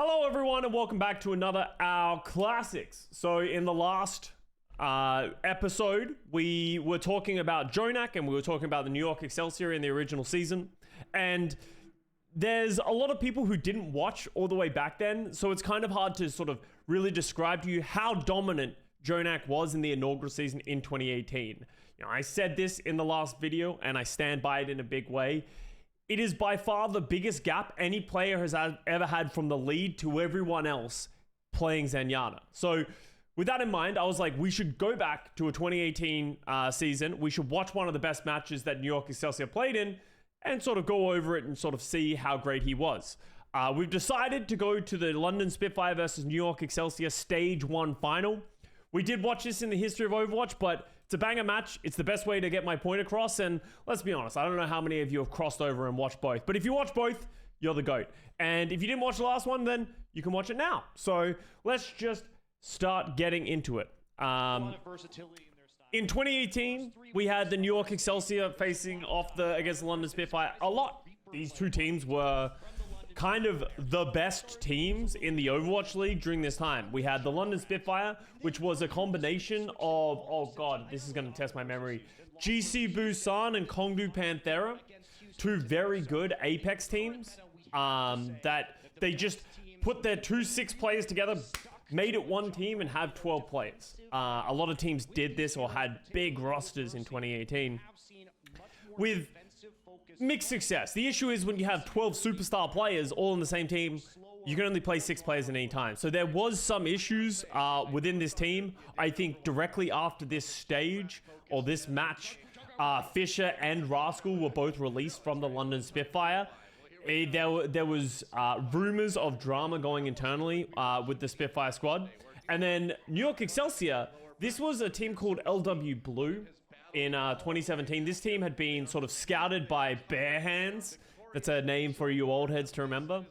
Hello everyone and welcome back to another Our Classics. So in the last episode, we were talking about Jonak and we were talking about the New York Excelsior in the original season. And there's a lot of people who didn't watch all the way back then, so it's kind of hard to sort of really describe to you how dominant Jonak was in the inaugural season in 2018. You know, I said this in the last video and I stand by it in a big way. It is by far the biggest gap any player has ever had from the lead to everyone else playing Zenyatta. So with that in mind, I was like, we should go back to a 2018 season. We should watch one of the best matches that New York Excelsior played in and sort of go over it and sort of see how great he was. We've decided to go to the London Spitfire versus New York Excelsior Stage 1 final. We did watch this in the history of Overwatch, but it's a banger match. It's the best way to get my point across. And let's be honest, I don't know how many of you have crossed over and watched both. But if you watch both, you're the GOAT. And if you didn't watch the last one, then you can watch it now. So let's just start getting into it. In 2018, we had the New York Excelsior facing off against the London Spitfire a lot. These two teams were kind of the best teams in the Overwatch League during this time. We had the London Spitfire, which was a combination of, oh god, this is going to test my memory, GC Busan and Kongbu Panthera, two very good Apex teams that they just put their 2-6 players together, made it one team and have 12 players. A lot of teams did this or had big rosters in 2018 with mixed success. The issue is when you have 12 superstar players all in the same team, you can only play 6 players at any time. So there was some issues within this team. I think directly after this stage or this match, Fisher and Rascal were both released from the London Spitfire. There was rumors of drama going internally with the Spitfire squad. And then New York Excelsior, this was a team called LW Blue. In 2017, this team had been sort of scouted by Bare Hands. That's a name for you old heads to remember.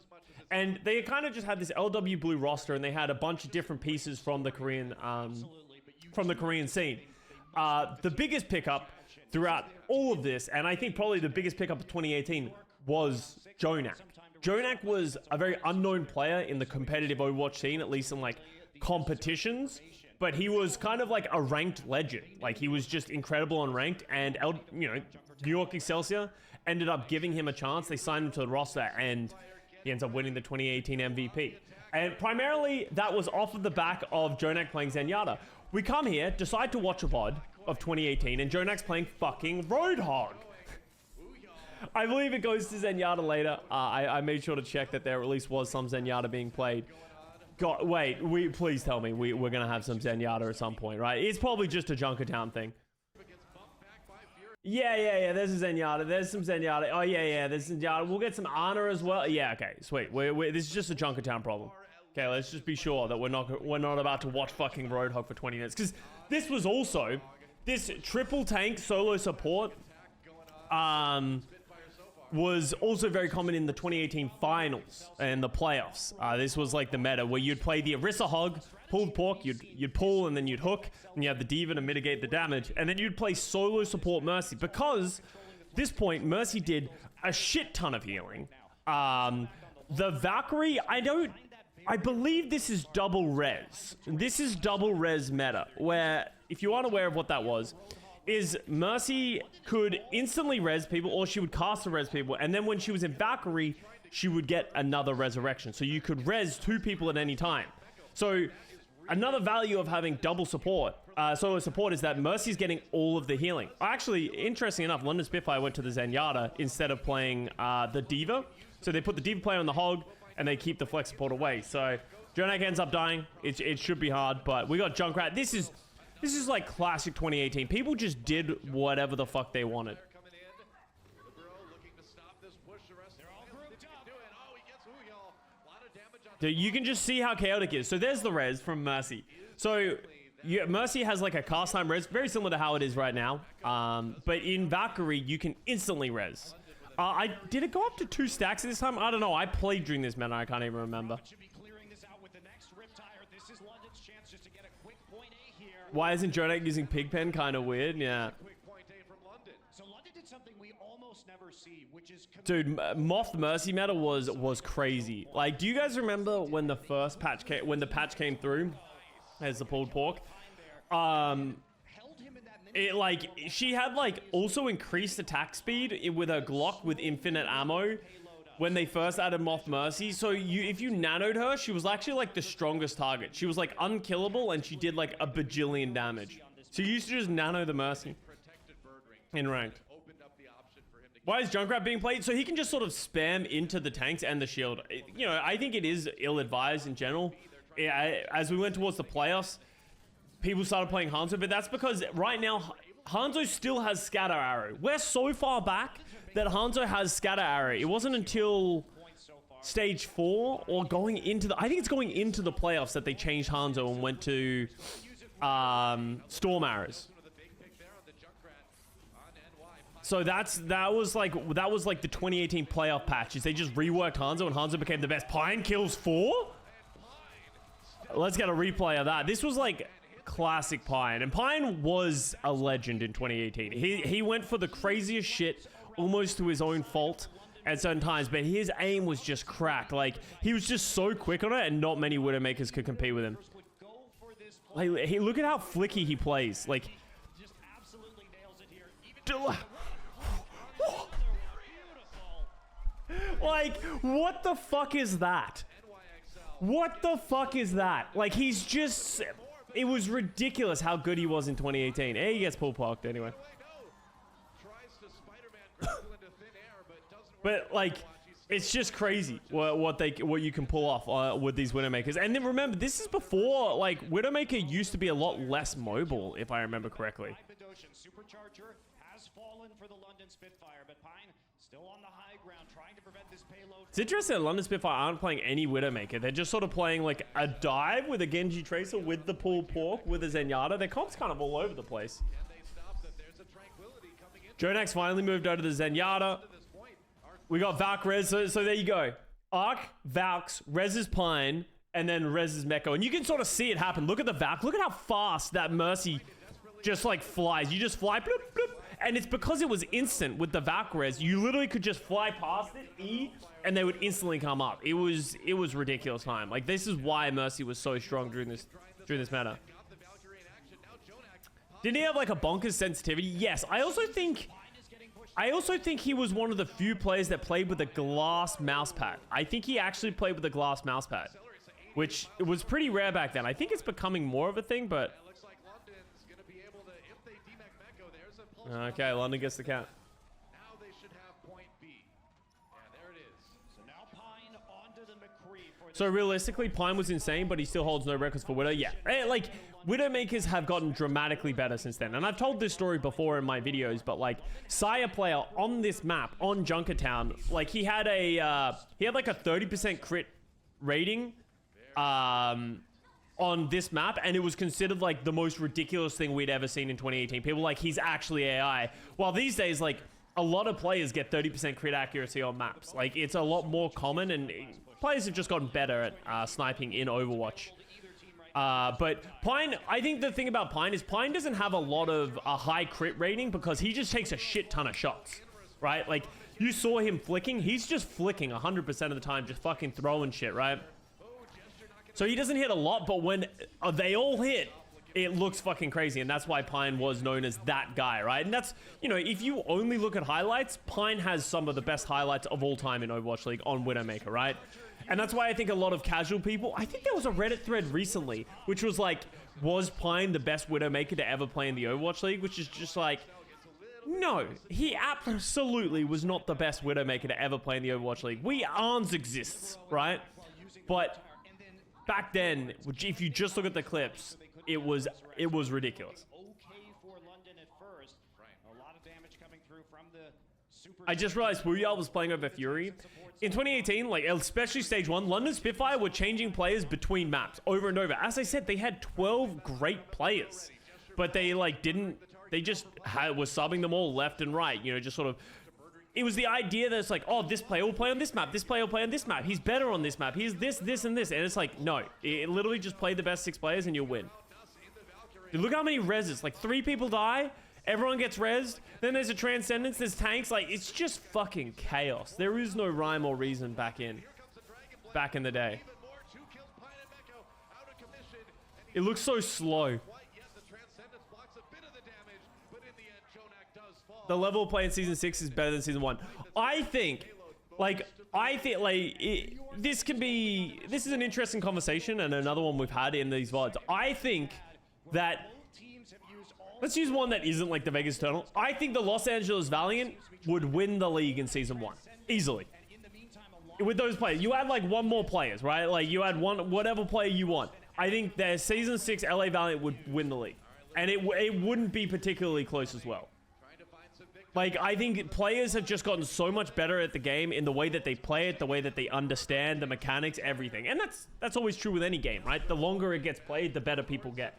And they kind of just had this LW Blue roster, and they had a bunch of different pieces from the Korean scene. The biggest pickup throughout all of this, and I think probably the biggest pickup of 2018, was Jonak. Jonak was a very unknown player in the competitive Overwatch scene, at least in like competitions. But he was kind of like a ranked legend. Like, he was just incredible on ranked. And, New York Excelsior ended up giving him a chance. They signed him to the roster, and he ends up winning the 2018 MVP. And primarily, that was off of the back of Jonak playing Zenyatta. We come here, decide to watch a VOD of 2018, and Jonak's playing fucking Roadhog. I believe it goes to Zenyatta later. I made sure to check that there at least was some Zenyatta being played. God, wait, please tell me we're going to have some Zenyatta at some point, right? It's probably just a Junkertown thing. Yeah, there's a Zenyatta. There's some Zenyatta. Oh, yeah, there's Zenyatta. We'll get some Ana as well. Yeah, okay, sweet. This is just a Junkertown problem. Okay, let's just be sure that we're not about to watch fucking Roadhog for 20 minutes. Because this was also, this triple tank solo support, was also very common in the 2018 finals and the playoffs. This was like the meta where you'd play the Orisa Hog, pulled pork, you'd pull and then you'd hook, and you have the Diva to mitigate the damage, and then you'd play solo support Mercy, because at this point Mercy did a shit ton of healing. The Valkyrie, I believe this is double res. This is double res meta, where if you aren't aware of what that was, is Mercy could instantly res people, or she would cast to res people, and then when she was in Valkyrie, she would get another resurrection. So you could res 2 people at any time. So another value of having double support, solo support, is that Mercy's getting all of the healing. Actually, interesting enough, London Spitfire went to the Zenyatta instead of playing the Diva. So they put the Diva player on the Hog, and they keep the flex support away. So Jonak ends up dying. It should be hard, but we got Junkrat. This is like classic 2018. People just did whatever the fuck they wanted. So you can just see how chaotic it is. So there's the res from Mercy. So Mercy has like a cast time res, very similar to how it is right now. But in Valkyrie, you can instantly res. Did it go up to 2 stacks this time? I don't know. I played during this meta. I can't even remember. Why isn't Jonak using Pigpen? Kind of weird, yeah. something we almost never see, which is Dude, Moth Mercy meta was crazy. Like, do you guys remember when the first patch came, when the patch came through as the pulled pork? It like she had like also increased attack speed with her Glock with infinite ammo when they first added Moth Mercy. So if you nanoed her, she was actually like the strongest target. She was like unkillable and she did like a bajillion damage. So you used to just nano the Mercy in ranked. Why is Junkrat being played? So he can just sort of spam into the tanks and the shield. You know, I think it is ill-advised in general. As we went towards the playoffs, people started playing Hanzo, but that's because right now Hanzo still has Scatter Arrow. We're so far back that Hanzo has Scatter Arrow. It wasn't until stage 4 or going into the, I think it's going into the playoffs that they changed Hanzo and went to Storm Arrows. So that was like the 2018 playoff patches. They just reworked Hanzo and Hanzo became the best. Pine kills 4? Let's get a replay of that. This was like classic Pine, and Pine was a legend in 2018. He went for the craziest shit, almost to his own fault at certain times, but his aim was just cracked. Like, he was just so quick on it, and not many Widowmakers could compete with him. Like, look at how flicky he plays. Like, like, what the fuck is that? What the fuck is that? Like, he's just... It was ridiculous how good he was in 2018. He gets pull parked anyway. But, like, it's just crazy what you can pull off with these Widowmakers. And then remember, this is before, like, Widowmaker used to be a lot less mobile, if I remember correctly. Supercharger has fallen for the London Spitfire, but Pine still on the high ground, trying to prevent this payload. It's interesting that London Spitfire aren't playing any Widowmaker. They're just sort of playing like a dive with a Genji Tracer, with the pulled pork, with a Zenyatta. Their comp's kind of all over the place. Jonax finally moved over to the Zenyatta. We got Valk Rez, so there you go. Arc, Valks, Rez's Pine, and then Rez's Meko. And you can sort of see it happen. Look at the Valk. Look at how fast that Mercy just like flies. You just fly, bloop, bloop. And it's because it was instant with the Valk Rez. You literally could just fly past it, E, and they would instantly come up. It was ridiculous time. Like, this is why Mercy was so strong during this meta. Didn't he have like a bonkers sensitivity? Yes. I also think he was one of the few players that played with a glass mouse pad. I think he actually played with a glass mouse pad, which was pretty rare back then. I think it's becoming more of a thing, but... Okay, London gets the count. Now they should have point B. Yeah, there it is. So now Pine onto the McCree for So realistically, Pine was insane, but he still holds no records for Widow. Yeah, like, Widowmakers have gotten dramatically better since then. And I've told this story before in my videos, but like, Sire player on this map, on Junkertown, like, he had like a 30% crit rating, on this map, and it was considered like the most ridiculous thing we'd ever seen in 2018. People were like, he's actually AI. While these days, like, a lot of players get 30% crit accuracy on maps. Like, it's a lot more common, and players have just gotten better at sniping in Overwatch. But Pine, I think the thing about Pine is Pine doesn't have a lot of a high crit rating because he just takes a shit ton of shots, right? Like, you saw him flicking. He's just flicking 100% of the time, just fucking throwing shit, right? So he doesn't hit a lot, but when they all hit, it looks fucking crazy. And that's why Pine was known as that guy, right? And that's, you know, if you only look at highlights, Pine has some of the best highlights of all time in Overwatch League on Widowmaker, right? And that's why I think a lot of casual people, I think there was a Reddit thread recently, which was like, was Pine the best Widowmaker to ever play in the Overwatch League? Which is just like, no, he absolutely was not the best Widowmaker to ever play in the Overwatch League. Arns exists, right? But back then, if you just look at the clips, it was ridiculous. I just realized Booyah was playing over Fury. In 2018, like, especially Stage 1, London Spitfire were changing players between maps over and over. As I said, they had 12 great players, but they, like, they just were subbing them all left and right, you know, just sort of... It was the idea that it's like, oh, this player will play on this map, this player will play on this map, he's better on this map, he's this, this, and this. And it's like, no, it literally just play the best 6 players and you'll win. Dude, look how many reses, like 3 people die, Everyone gets rezzed. Then there's a Transcendence. There's tanks. Like, it's just fucking chaos. There is no rhyme or reason back in the day. It looks so slow. The level of play in Season 6 is better than Season 1. I think, this is an interesting conversation and another one we've had in these VODs. I think that, let's use one that isn't like the Vegas Eternal. I think the Los Angeles Valiant would win the league in Season 1. Easily. With those players. You add like one more players, right? Like you add one, whatever player you want. I think the Season 6 LA Valiant would win the league. And it wouldn't be particularly close as well. Like, I think players have just gotten so much better at the game in the way that they play it, the way that they understand the mechanics, everything. And that's always true with any game, right? The longer it gets played, the better people get.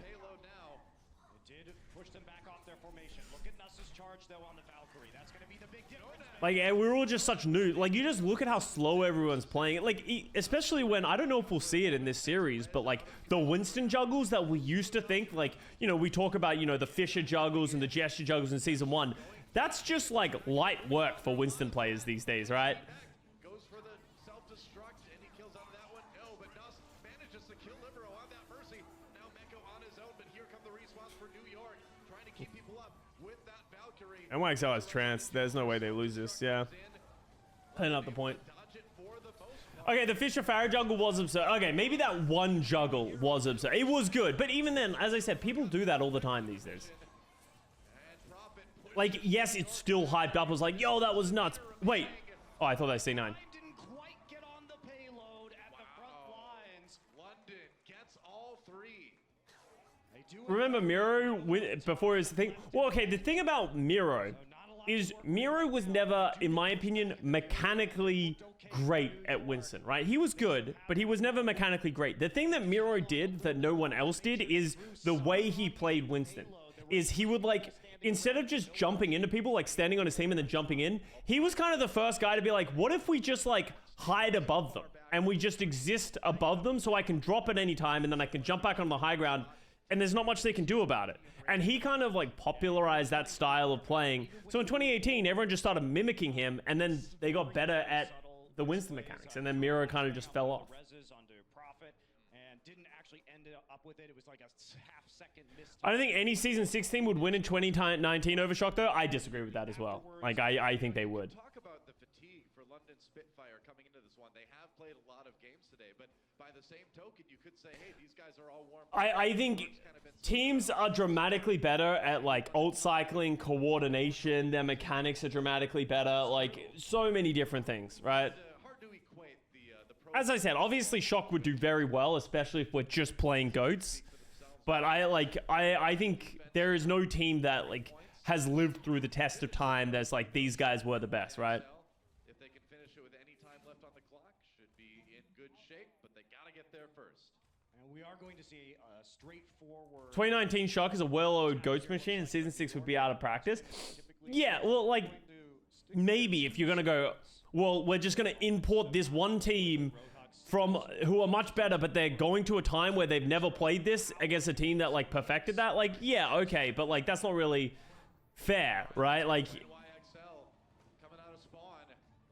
Like, we're all just such new. Like, you just look at how slow everyone's playing it. Like, especially when, I don't know if we'll see it in this series, but like the Winston juggles that we used to think, like, you know, we talk about, you know, the Fisher juggles and the Gesture juggles in Season 1. That's just like light work for Winston players these days, right? Goes for the self-destruct and he kills out of that one. No, but Dust manages to kill Libero on that Mercy. Now Meko on his own, but here come the respawns for New York, trying to keep people up with that Valkyrie. NYXL has trance. There's no way they lose this. Yeah. Playing up the point. Okay, the Fisher Farah juggle was absurd. Okay, maybe that one juggle was absurd. It was good, but even then, as I said, people do that all the time these days. Like, yes, it's still hyped up. It was like, yo, that was nuts. Wait. Oh, I thought I C9. Didn't quite get on the payload at the front lines. London gets all three. Remember Miro before his thing? Well, okay, the thing about Miro is Miro was never, in my opinion, mechanically great at Winston, right? He was good, but he was never mechanically great. The thing that Miro did that no one else did is the way he played Winston. Is he would like, instead of just jumping into people, like standing on his team and then jumping in, he was kind of the first guy to be like, what if we just like hide above them and we just exist above them so I can drop at any time and then I can jump back on the high ground and there's not much they can do about it. And he kind of like popularized that style of playing. So in 2018, everyone just started mimicking him and then they got better at the Winston mechanics and then Miro kind of just fell off. I don't think any Season 6 team would win in 2019 over Shock, though. I disagree with that as well. Like, I think they would. Talk about the fatigue for London Spitfire coming into this one. They have played a lot of games today, but by the same token, you could say, hey, these guys are all warm. I think teams are dramatically better at, like, ult cycling, coordination. Their mechanics are dramatically better. Like, so many different things, right? Hard to equate the As I said, obviously Shock would do very well, especially if we're just playing GOATs. But I think there is no team that like has lived through the test of time that's like these guys were the best, right? If they can finish it with any time left on the clock, should be in good shape, but they gotta get there first. And we are going to see a straightforward 2019 Shock is a well-oiled GOATs machine, and Season 6 would be out of practice. Yeah, well, like maybe if you're gonna go, well, we're just gonna import this one team from who are much better, but they're going to a time where they've never played this against a team that like perfected that. Like, yeah, okay, but like that's not really fair, right? Like, NYXL coming out of spawn.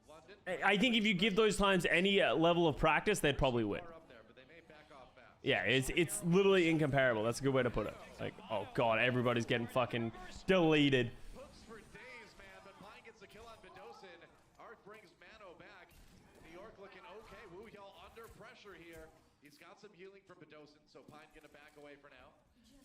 London I think if you give those times any level of practice, they'd probably win. up there, but they may back off fast. Yeah, it's literally incomparable. That's a good way to put it. Like, oh god, everybody's getting fucking deleted. Hooks for days, man, but Pine gets the kill on Bedosin. Arc brings Mano back. New York looking okay. Wu Yell under pressure here. He's got some healing from Bedosin, so Pine gonna back away for now.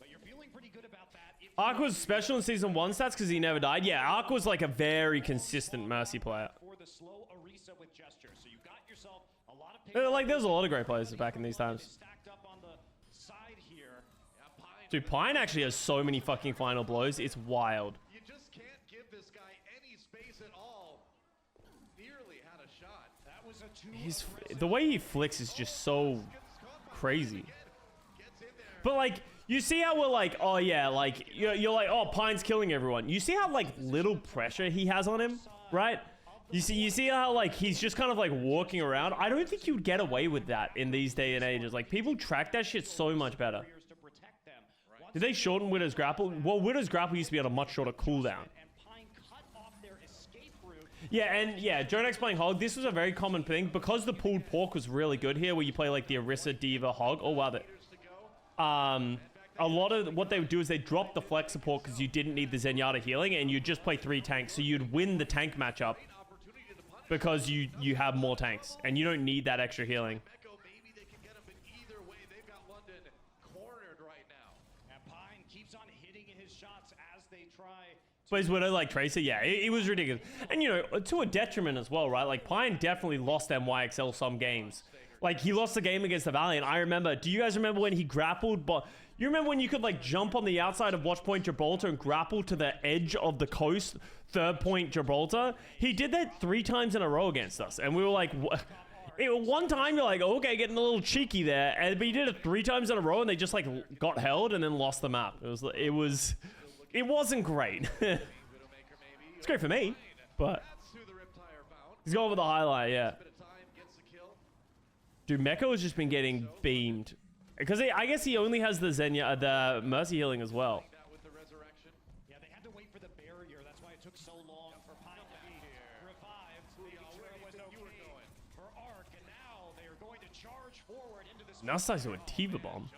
but you're feeling pretty good about that. If Arc was special in Season 1 stats because he never died. Yeah, Arc was like a very consistent Mercy player. for the slow Orisa with gesture. So you got yourself a lot of Like, there's a lot of great players back in these times. stacked up on the side here. Yeah, Pine. Dude, Pine actually has so many fucking final blows. It's wild. You just can't give this guy any space at all. Nearly had a shot. That was a two. His the way he flicks is just so crazy. Gets in there. But like, you see how we're like, oh yeah, like you're like, oh, Pine's killing everyone. You see how like little pressure he has on him, right? You see how like he's just kind of like walking around. I don't think you'd get away with that in these day and ages. Like people track that shit so much better. To protect them. Did they shorten Widow's grapple? Well, Widow's grapple used to be on a much shorter cooldown. Yeah, and yeah, Jonax playing Hog, this was a very common thing because the pulled pork was really good here where you play like the Orisa, Diva, Hog. Oh, wow. A lot of what they would do is they drop the flex support because you didn't need the Zenyatta healing and you'd just play 3 tanks. So you'd win the tank matchup because you have more tanks and you don't need that extra healing. Plays Widow like Tracer, yeah, it was ridiculous. And, you know, to a detriment as well, right? Like, Pine definitely lost NYXL some games. Like, he lost the game against the Valiant. I remember, do you guys remember when he grappled? But you remember when you could, like, jump on the outside of Watchpoint Gibraltar and grapple to the edge of the coast, 3rd point Gibraltar? He did that 3 times in a row against us. And we were like, one time you're like, okay, getting a little cheeky there. But he did it 3 times in a row and they just, like, got held and then lost the map. It wasn't great. It's great for me, but he's going with the highlight, yeah. Dude, Mecco has just been getting beamed. Because I guess he only has the Mercy healing as well. Yeah, they had to wait for the barrier. That's why it took so long for Pine to be revived. For Arc, and now they are going to charge forward into this. Nastai's doing Tiva Bomb.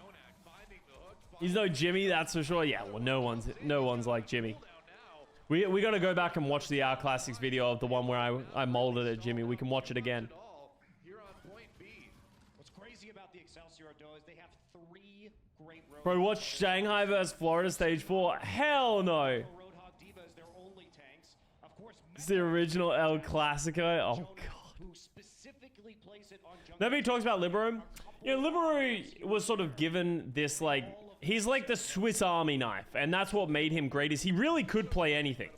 He's no Jimmy, that's for sure. Yeah, well, no one's like Jimmy. We gotta go back and watch the Classics video of the one where I molded it, Jimmy. We can watch it again. What's crazy about the Excelsior though is they have 3 great road. Bro, watch Shanghai versus Florida Stage 4. Hell no. Roadhog Divas, their only tanks. Of course, It's the original El Clasico. Oh god. who specifically plays it on Nobody talks about Libero. You know, Libero was sort of given this, like, he's like the Swiss Army knife, and that's what made him great, is he really could play anything.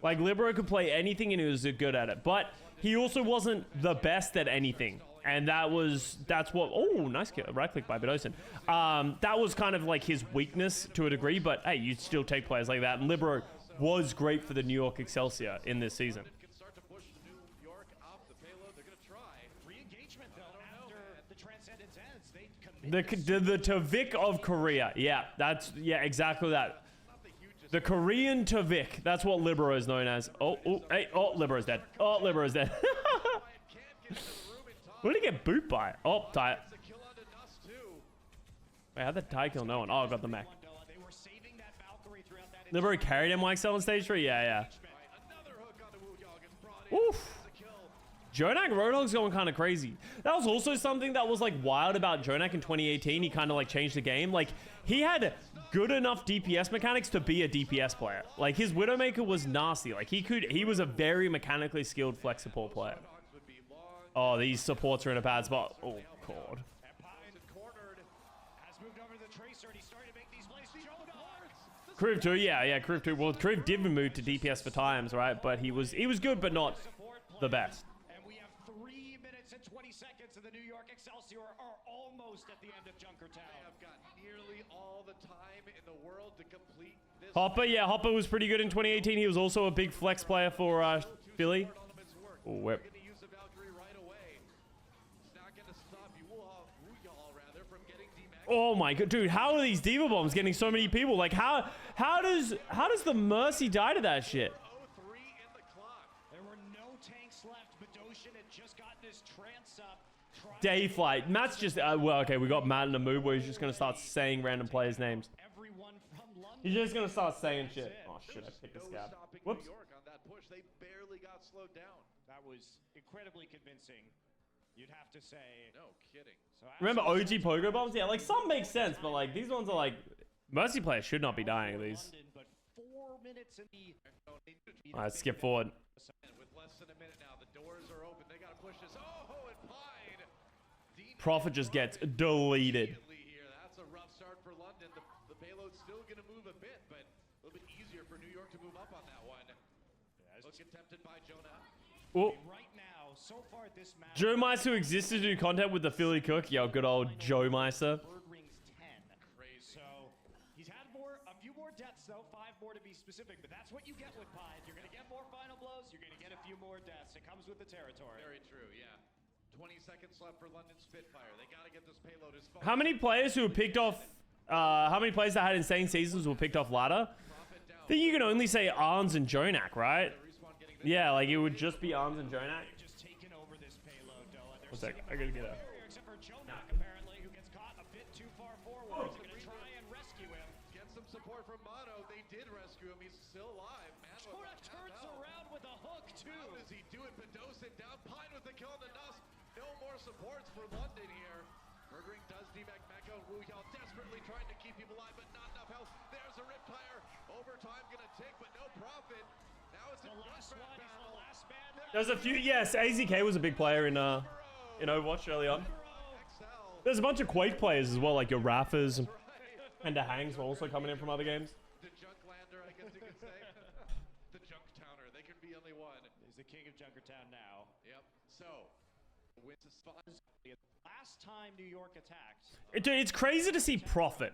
Like, Libero could play anything, and he was good at it. But he also wasn't the best at anything. And that's what, oh, nice kill, right click by Bedosin. That was kind of like his weakness to a degree, but hey, you'd still take players like that. And Libero was great for the New York Excelsior in this season. The Tavik of Korea. Yeah, exactly that. The Korean Tavik. That's what Libero is known as. Hey, Libero's dead. Libero's dead. What did he get booped by? Oh, tie it. Wait, how'd the tie kill no one? Oh, I got the mech. Libero carried NYXL on stage 3? Yeah. Oof. Jonak Roadhog's going kind of crazy. That was also something that was like wild about Jonak in 2018. He kind of like changed the game. Like, he had good enough DPS mechanics to be a DPS player. Like, his Widowmaker was nasty. Like, he was a very mechanically skilled flex support player. Oh, these supports are in a bad spot. Oh, God. Kriv 2, yeah, Kriv 2. Well, Kriv did move to DPS for times, right? But he was good, but not the best. And we have 3 minutes and 20 seconds, and the New York Excelsior are almost at the end of Junkertown. They have got nearly all the time in the world to complete this. Hopper, yeah, Hopper was pretty good in 2018. He was also a big flex player for Philly. Oh, whip. Oh my god, dude, how are these Diva Bombs getting so many people? Like, how does the Mercy die to that shit? There were no tanks left, but Doshin had just gotten his trance up. Day Flight. Matt's just, well, okay, we got Matt in a mood where he's just gonna start saying random players' names. Everyone from London. He's just gonna start saying shit. Oh shit, I picked a scab. Whoops. They barely got slowed down. That was incredibly convincing. You'd have to say. No kidding. So remember OG Pogo Bombs? Yeah, like, some make sense, but like, these ones are like, Mercy players should not be dying of these. But 4 minutes in the. Alright, skip forward. With less than a minute now, the doors are open. They gotta push this. Oh, and Pine. Prophet just gets deleted. Here. That's a rough start for London. The payload's still gonna move a bit, but a little bit easier for New York to move up on that one. Looking tempted by Jonah. Oh. Right now, so far this match. Joe Meister existed to do content with the Philly Cook. Yo, good old Joe Meister. Bird rings 10. Crazy. So he's had a few more deaths though, 5 more to be specific. But that's what you get with Pine. You're gonna get more final blows. You're gonna get a few more deaths. It comes with the territory. Very true. Yeah. 20 seconds left for London Spitfire. They gotta get this payload as far. How many players who have picked off How many players that had insane seasons were picked off ladder? I think you can only say Arns and Jonak, right? Yeah, like it would just be Arns and Jonak. Just taking over this payload, Doa. One sec, I gotta get out. Except for Jonak, apparently, who gets caught a bit too far forward. They're gonna try and rescue him. Get some support from Mono. They did rescue him. He's still alive. Jonak turns around with a hook, too. How does he do it? Bedosin down. Pine with the kill on the Nusk. No more supports for London here. Murdering does D-Mac Mecca. Wu Yao desperately trying to keep people alive, but not enough health. There's a Riptire. Overtime gonna take, but no profit. Now it's The last one, he's the last man left. There's a few, yes, AZK was a big player in Overwatch early on. NYXL. There's a bunch of Quake players as well, like your Raffers and the Hangs were also coming in from other games. The Junklander, I guess you could say. The Junktowner. They could be only one. He's the king of Junkertown now. Yep. So, wins the spot. Last time New York attacked, Dude, it's crazy to see Prophet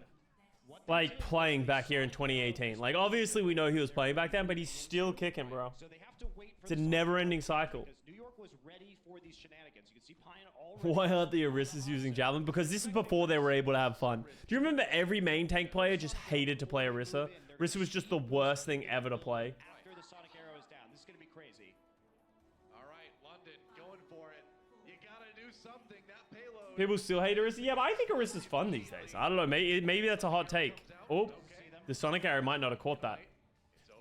like playing back here in 2018. Like obviously we know he was playing back then, but he's still kicking, bro. so they have to wait for It's a the never-ending cycle. because New York was ready for these shenanigans. You can see Pine already. Why aren't the Orissas using Javelin? Because this is before they were able to have fun. Do you remember every main tank player just hated to play Orisa? Orisa was just the worst thing ever to play. After the Sonic Arrow is down, this is gonna be crazy. All right, London going for it. You gotta do something. That payload. People still hate Orisa? Yeah, but I think Orissa's fun these days. I don't know. Maybe that's a hot take. Oh, the Sonic Arrow might not have caught that.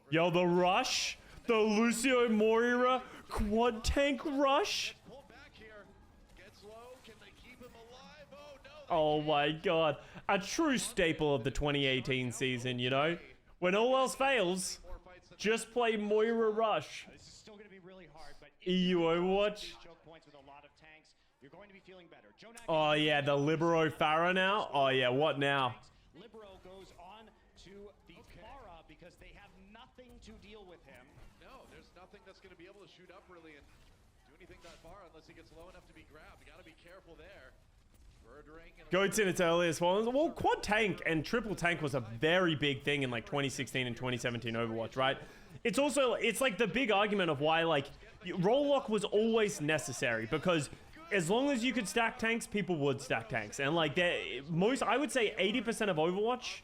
Yo, the rush. The Lucio Moira quad tank rush. Pull back here. Gets low. Can they keep him alive? Oh no. Oh my god. A true staple of the 2018 season, you know? When all else fails, just play Moira Rush. This is still gonna be really hard, but EU Overwatch. these choke points with a lot of tanks, you're going to be feeling better. Jonak Oh yeah, the Libero Farah now. Oh yeah, what now? Libero goes on to the Farah because they have nothing to deal with him. No, there's nothing that's going to be able to shoot up really and do anything that far unless he gets low enough to be grabbed. You got to be careful there. Birdring and Goats in its earliest forms. Well, quad tank and triple tank was a very big thing in like 2016 and 2017 Overwatch, right? It's also, it's like the big argument of why like roll lock was always necessary because as long as you could stack tanks, people would stack tanks. And like I would say 80% of Overwatch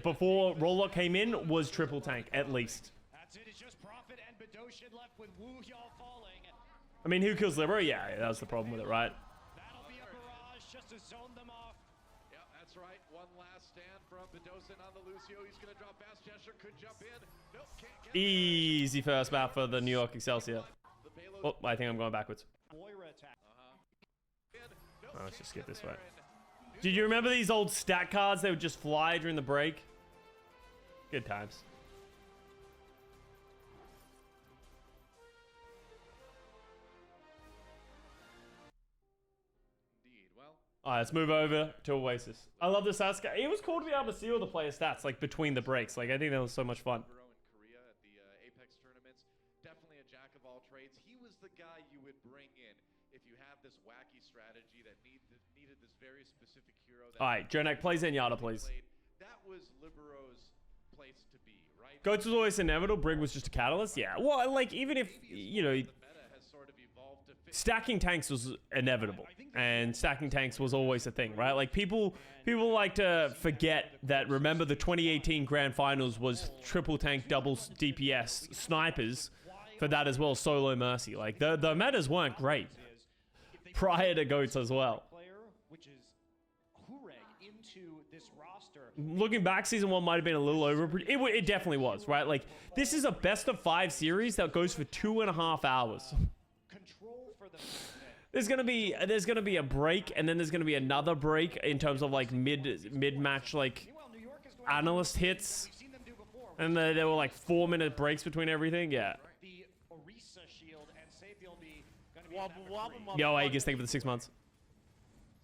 before roll lock came in was triple tank at least. That's it. It's just Prophet and Bedosian left with Wu Yao falling. I mean, who kills Libero? Yeah, that was the problem with it, right? That'll be a barrage just to zone them off. yeah, that's right. One last stand from Bedosin on the Lucio. He's going to drop Bass Gesture. Could jump in. Nope, can't get it. Easy first map for the New York Excelsior. The payload Oh, I think I'm going backwards. Moira attack. in. Nope, Oh, let's just skip this way. there. Did you remember these old stat cards that would just fly during the break? Good times. Indeed. Well, All right, let's move over to Oasis. I love the stats. It was cool to be able to see all the player stats like between the breaks. Like I think that was so much fun. Libero in Korea at the Apex tournaments, definitely a jack of all trades. He was the guy you would bring in if you have this wacky strategy that needed this very specific hero. That All right, Jonak, play Zenyatta, please. played. That was Libero's place to be, right? Goats was always inevitable. Brig was just a catalyst. Yeah. Well, like even if you know, The meta has sort of evolved to fit. stacking tanks was inevitable, and stacking tanks was always a thing, right? Like people like to forget that. Remember, the 2018 Grand Finals was triple tank, double DPS, snipers for that as well. Solo Mercy. Like the metas weren't great prior to Goats as well. Player, which is Hureg into this roster. Looking back, season 1 might have been a little over. It definitely was, right? Like this is a best of 5 series that goes for 2.5 hours. Control for the There's gonna be a break, and then there's gonna be another break in terms of like mid match like Meanwhile, New York is going analyst hits, we've seen them do before. and there were like 4-minute breaks between everything. Yeah. The Orisa shield and Safiel be gonna be an effort. Yo, Aegis, thank you for the 6 months.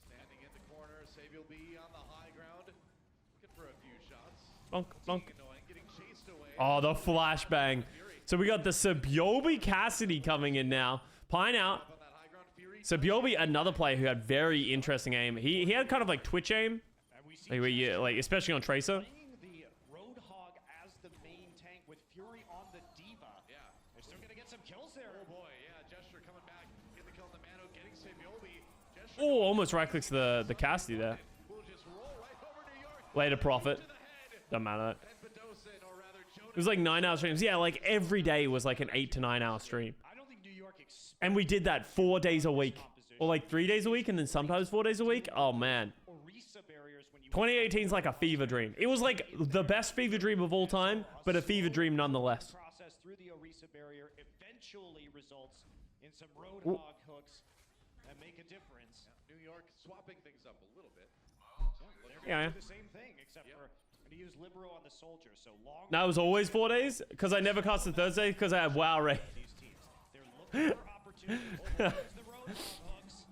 Standing in the corner, Saviel B on the high ground, looking for a few shots. Bonk, bonk. Being annoying, getting chased away. Oh, the flashbang. So we got the Sabiobi Cassidy coming in now. Pine out. On that high ground, Fury. Sabiobi, another player who had very interesting aim. He had kind of like Twitch aim, And we see like, where you, like especially on Tracer. playing the Roadhog as the main tank with Fury on the Diva. Yeah. They're still gonna get some kills there. Oh boy, yeah, Gesture coming back, getting the kill on the Mano, getting Saviobi. Gesture Oh, almost right clicks the Cassidy there. will just roll right over New York. Later profit. Doesn't matter. It was like 9-hour streams. Yeah, like every day was like an 8 to 9 hour stream. I don't think New York And we did that 4 days a week. Or like 3 days a week and then sometimes 4 days a week. Oh man. 2018 is like a fever dream. It was like the best fever dream of all time, but a fever dream nonetheless. Process through the Orisa barrier eventually results in some roadhog hooks that make a difference. New York swapping things up a little bit. Yeah. The same thing, except for to use Libero on the soldier. So long. That was always 4 days because I never casted Thursday because I had WoW raid. These teams, they're looking for opportunity. The roadhog hooks.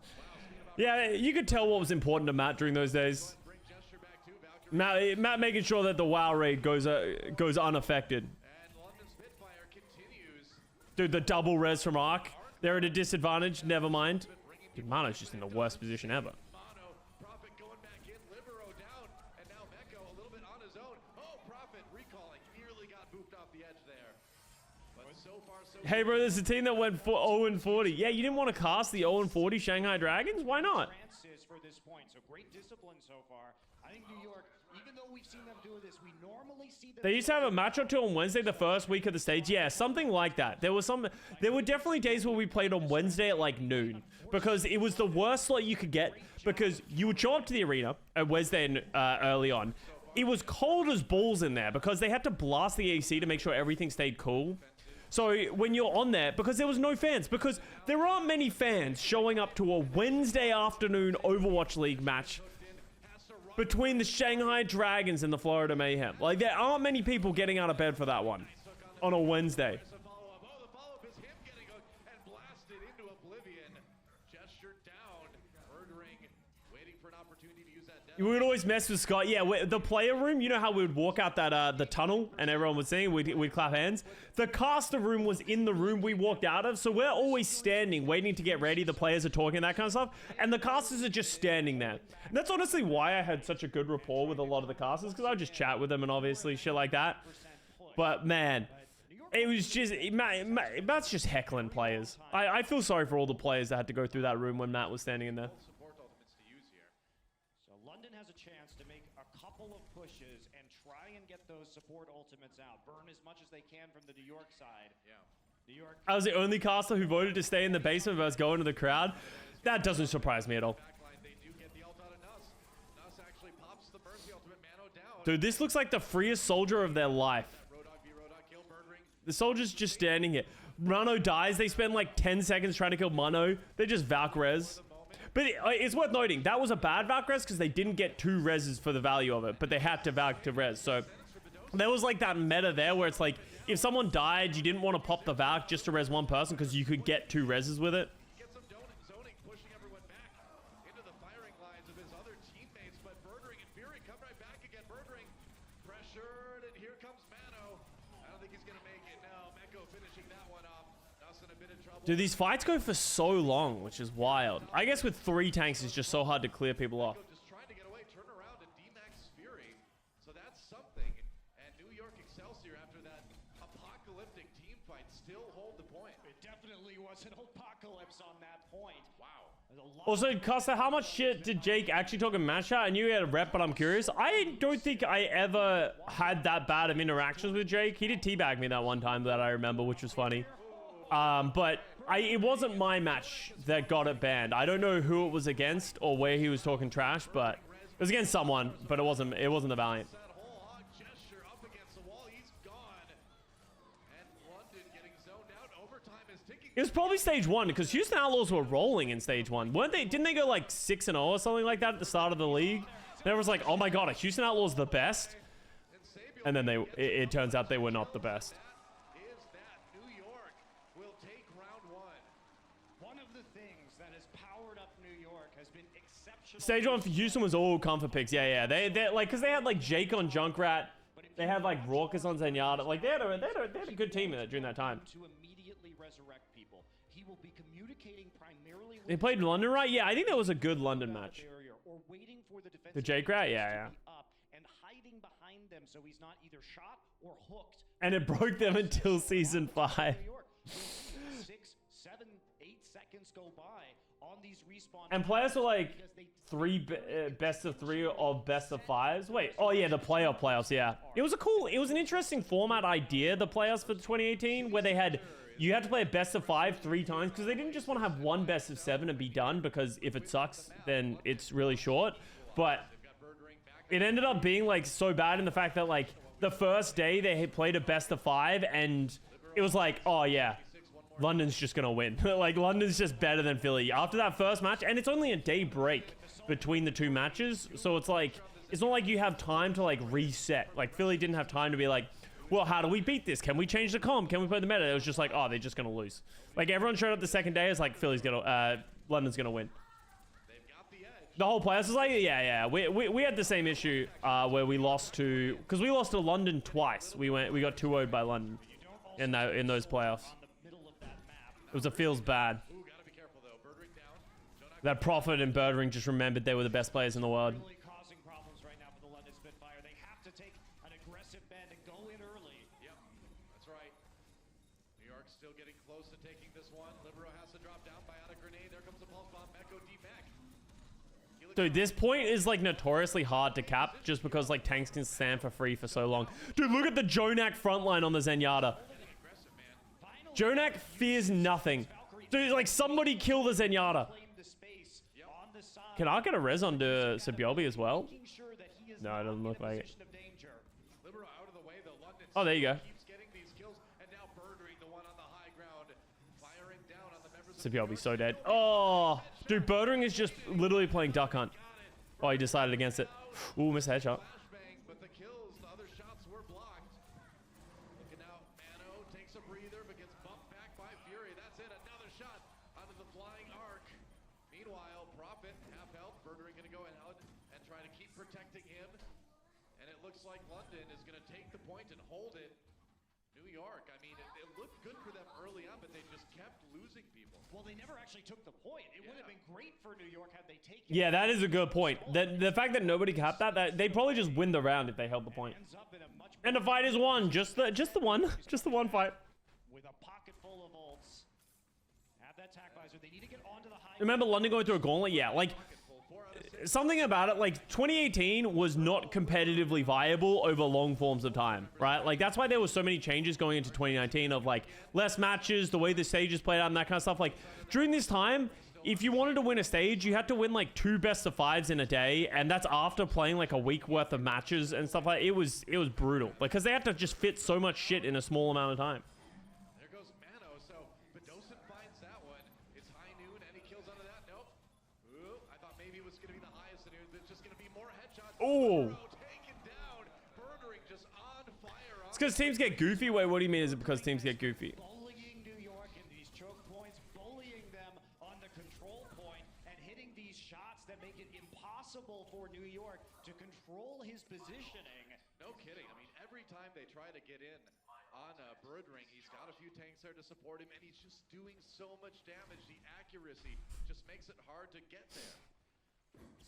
Yeah, you could tell what was important to Matt during those days. Matt making sure that the WoW raid goes unaffected. And London Spitfire continues. Dude, the double res from Arc. They're at a disadvantage. Never mind. Dude, Mano's just in the worst position ever. Mono, Prophet going back in, Libero down, and now Mecco a little bit on his own. Oh, Prophet recalling, nearly got booped off the edge there. But so far, so Hey, bro, there's a team that went 0-40. Yeah, you didn't want to cast the 0-40 Shanghai Dragons? Why not? Francis for this point. So great discipline so far. I think New York, even though we've seen them do this, we normally see them. They used to have a match or two on Wednesday the first week of the stage. Yeah, something like that. There were definitely days where we played on Wednesday at like noon because it was the worst slot you could get because you would show up to the arena at Wednesday early on. It was cold as balls in there because they had to blast the AC to make sure everything stayed cool. So when you're on there, because there was no fans, because there aren't many fans showing up to a Wednesday afternoon Overwatch League match between the Shanghai Dragons and the Florida Mayhem. Like, there aren't many people getting out of bed for that one on a Wednesday. the follow-up is him getting hooked and blasted into oblivion. Gesture down, murdering, waiting for an opportunity to use that death. We would always mess with Scott. Yeah, the player room, you know how we would walk out that the tunnel and everyone would sing, we'd clap hands? The caster room was in the room we walked out of, so we're always standing, waiting to get ready. The players are talking, that kind of stuff, and the casters are just standing there. And that's honestly why I had such a good rapport with a lot of the casters, because I would just chat with them and obviously shit like that. But man, it was just, Matt's just heckling players. I feel sorry for all the players that had to go through that room when Matt was standing in there. Support ultimates to use here. So London has a chance to make a couple of pushes and try and get those support ultimates out. Burn as much as they can from the New York side. Yeah. New York. I was the only caster who voted to stay in the basement versus going to the crowd. That doesn't surprise me at all. Backline, they do get the ult out of Nuss. Nuss actually pops the Mercy ultimate, Mano down. Dude, this looks like the freest soldier of their life. Roadhog v Roadhog kill, Birdring. The soldier's just standing here. Mano dies. They spend like 10 seconds trying to kill Mano. They just Valk res. But it's worth noting, that was a bad Valk res because they didn't get 2 reses for the value of it, but they had to Valk to res. So there was like that meta there where it's like, if someone died, you didn't want to pop the Valk just to res one person because you could get 2 reses with it. Gets some zoning, pushing everyone back into the firing lines of his other teammates, but Birdring and Fury come right back again. Birdring pressured, and here comes Mano. I don't think he's gonna make it. No, Mecco finishing that one off. Nuss in a bit of trouble. Dude, these fights go for so long, which is wild. I guess with 3 tanks, it's just so hard to clear people off. Just trying to get away, turn around and D-Max Fury. So that's something. And New York Excelsior, after that apocalyptic team fight, still hold the point. It definitely was an apocalypse on that point. Wow. There's a lot. Also, Custa, how much shit did Jake actually talk in match chat? I knew he had a rep, but I'm curious. I don't think I ever had that bad of interactions with Jake. He did teabag me that one time that I remember, which was funny. But it wasn't my match that got it banned. I don't know who it was against or where he was talking trash, but it was against someone, but it wasn't the Valiant. That whole hog gesture up against the wall, he's gone. And London getting zoned out. Overtime is ticking. It was probably stage 1 because Houston Outlaws were rolling in stage 1, weren't they? Didn't they go like 6-0 or something like that at the start of the league? And everyone's like, oh my god, are Houston Outlaws the best? And then it turns out they were not the best. Is that New York will take round 1. One of the things that has powered up New York has been exceptional. Stage 1 for Houston was all comfort picks. Yeah. They like, because they had like Jake on Junkrat. They had like Raucus on Zenyatta. Like, they had a good team during that time. To immediately resurrect people. He will be communicating primarily with They played London, right? Yeah, I think that was a good London match. barrier or waiting for the defense The Jake Rat? Yeah. up and hiding behind them so he's not either shot or hooked. And it broke them until season 5. New York. 6, 7-8 seconds go by on these respawn. And players are like best of three or best of fives. Wait, oh yeah, the playoffs, yeah. It was an interesting format idea, the playoffs for 2018, where you had to play a best of 5 3 times, because they didn't just want to have one best of 7 and be done, because if it sucks, then it's really short. But it ended up being like so bad in the fact that like the first day they had played a best of 5 and it was like, oh yeah, London's just gonna win. Like, London's just better than Philly after that first match, and it's only a day break between the two matches, so it's like, it's not like you have time to like reset. Like, Philly didn't have time to be like, well, how do we beat this? Can we change the comp? Can we play the meta? It was just like, oh, they're just gonna lose. Like, everyone showed up the second day, it's like, London's gonna win. The whole playoffs was like, yeah. We had the same issue where we lost to, because we lost to London twice. We got 2-0'd by London in those playoffs. It feels bad. That Prophet and Birdring just remembered they were the best players in the world. Really causing problems right now for the London Spitfire. They have to take an aggressive bend and go in early. Yep, that's right. New York's still getting close to taking this one. Libero has to drop down by out a grenade. There comes the pulse bomb. Meko D-Mech. Dude, this point is like notoriously hard to cap just because like tanks can stand for free for so long. Dude, look at the Jonak frontline on the Zenyatta. Jonak fears nothing. Dude, like, somebody kill the Zenyatta. Can I get a res onto Sabiobi as well? No, it doesn't look like it. Oh, there you go. Sabiobi's so dead. Oh, dude, Birdring is just literally playing Duck Hunt. Oh, he decided against it. Ooh, missed a headshot. Protecting him, and it looks like London is going to take the point and hold it. New York, I mean, it looked good for them early on, but they just kept losing people. Well, they never actually took the point. It would have been great for New York had they taken. Yeah, that is a good point. The fact that nobody capped that they'd probably just win the round if they held the point. And the fight is won. Just the one fight. With a pocket full of ults, have that tack visor. They need to get onto the high. Remember London going through a gauntlet? Yeah, like, something about it, like, 2018 was not competitively viable over long forms of time, right? Like, that's why there were so many changes going into 2019 of, like, less matches, the way the stages played out, and that kind of stuff. Like, during this time, if you wanted to win a stage, you had to win, like, 2 best of 5s in a day, and that's after playing, like, a week worth of matches and stuff like that. It was brutal, because they had to just fit so much shit in a small amount of time. There goes Mano, so Bedosin finds that one. It's high noon, any kills out of that? Nope. Ooh, I thought maybe it was going to be the highest, and it's just going to be more headshots. Oh. Taken down. Birdring just on fire. It's because teams get goofy? Wait, what do you mean is it because teams get goofy? Bullying New York into these choke points, bullying them on the control point, and hitting these shots that make it impossible for New York to control his positioning. No kidding. I mean, every time they try to get in on Birdring, he's got a few tanks there to support him, and he's just doing so much damage. The accuracy just makes it hard to get there.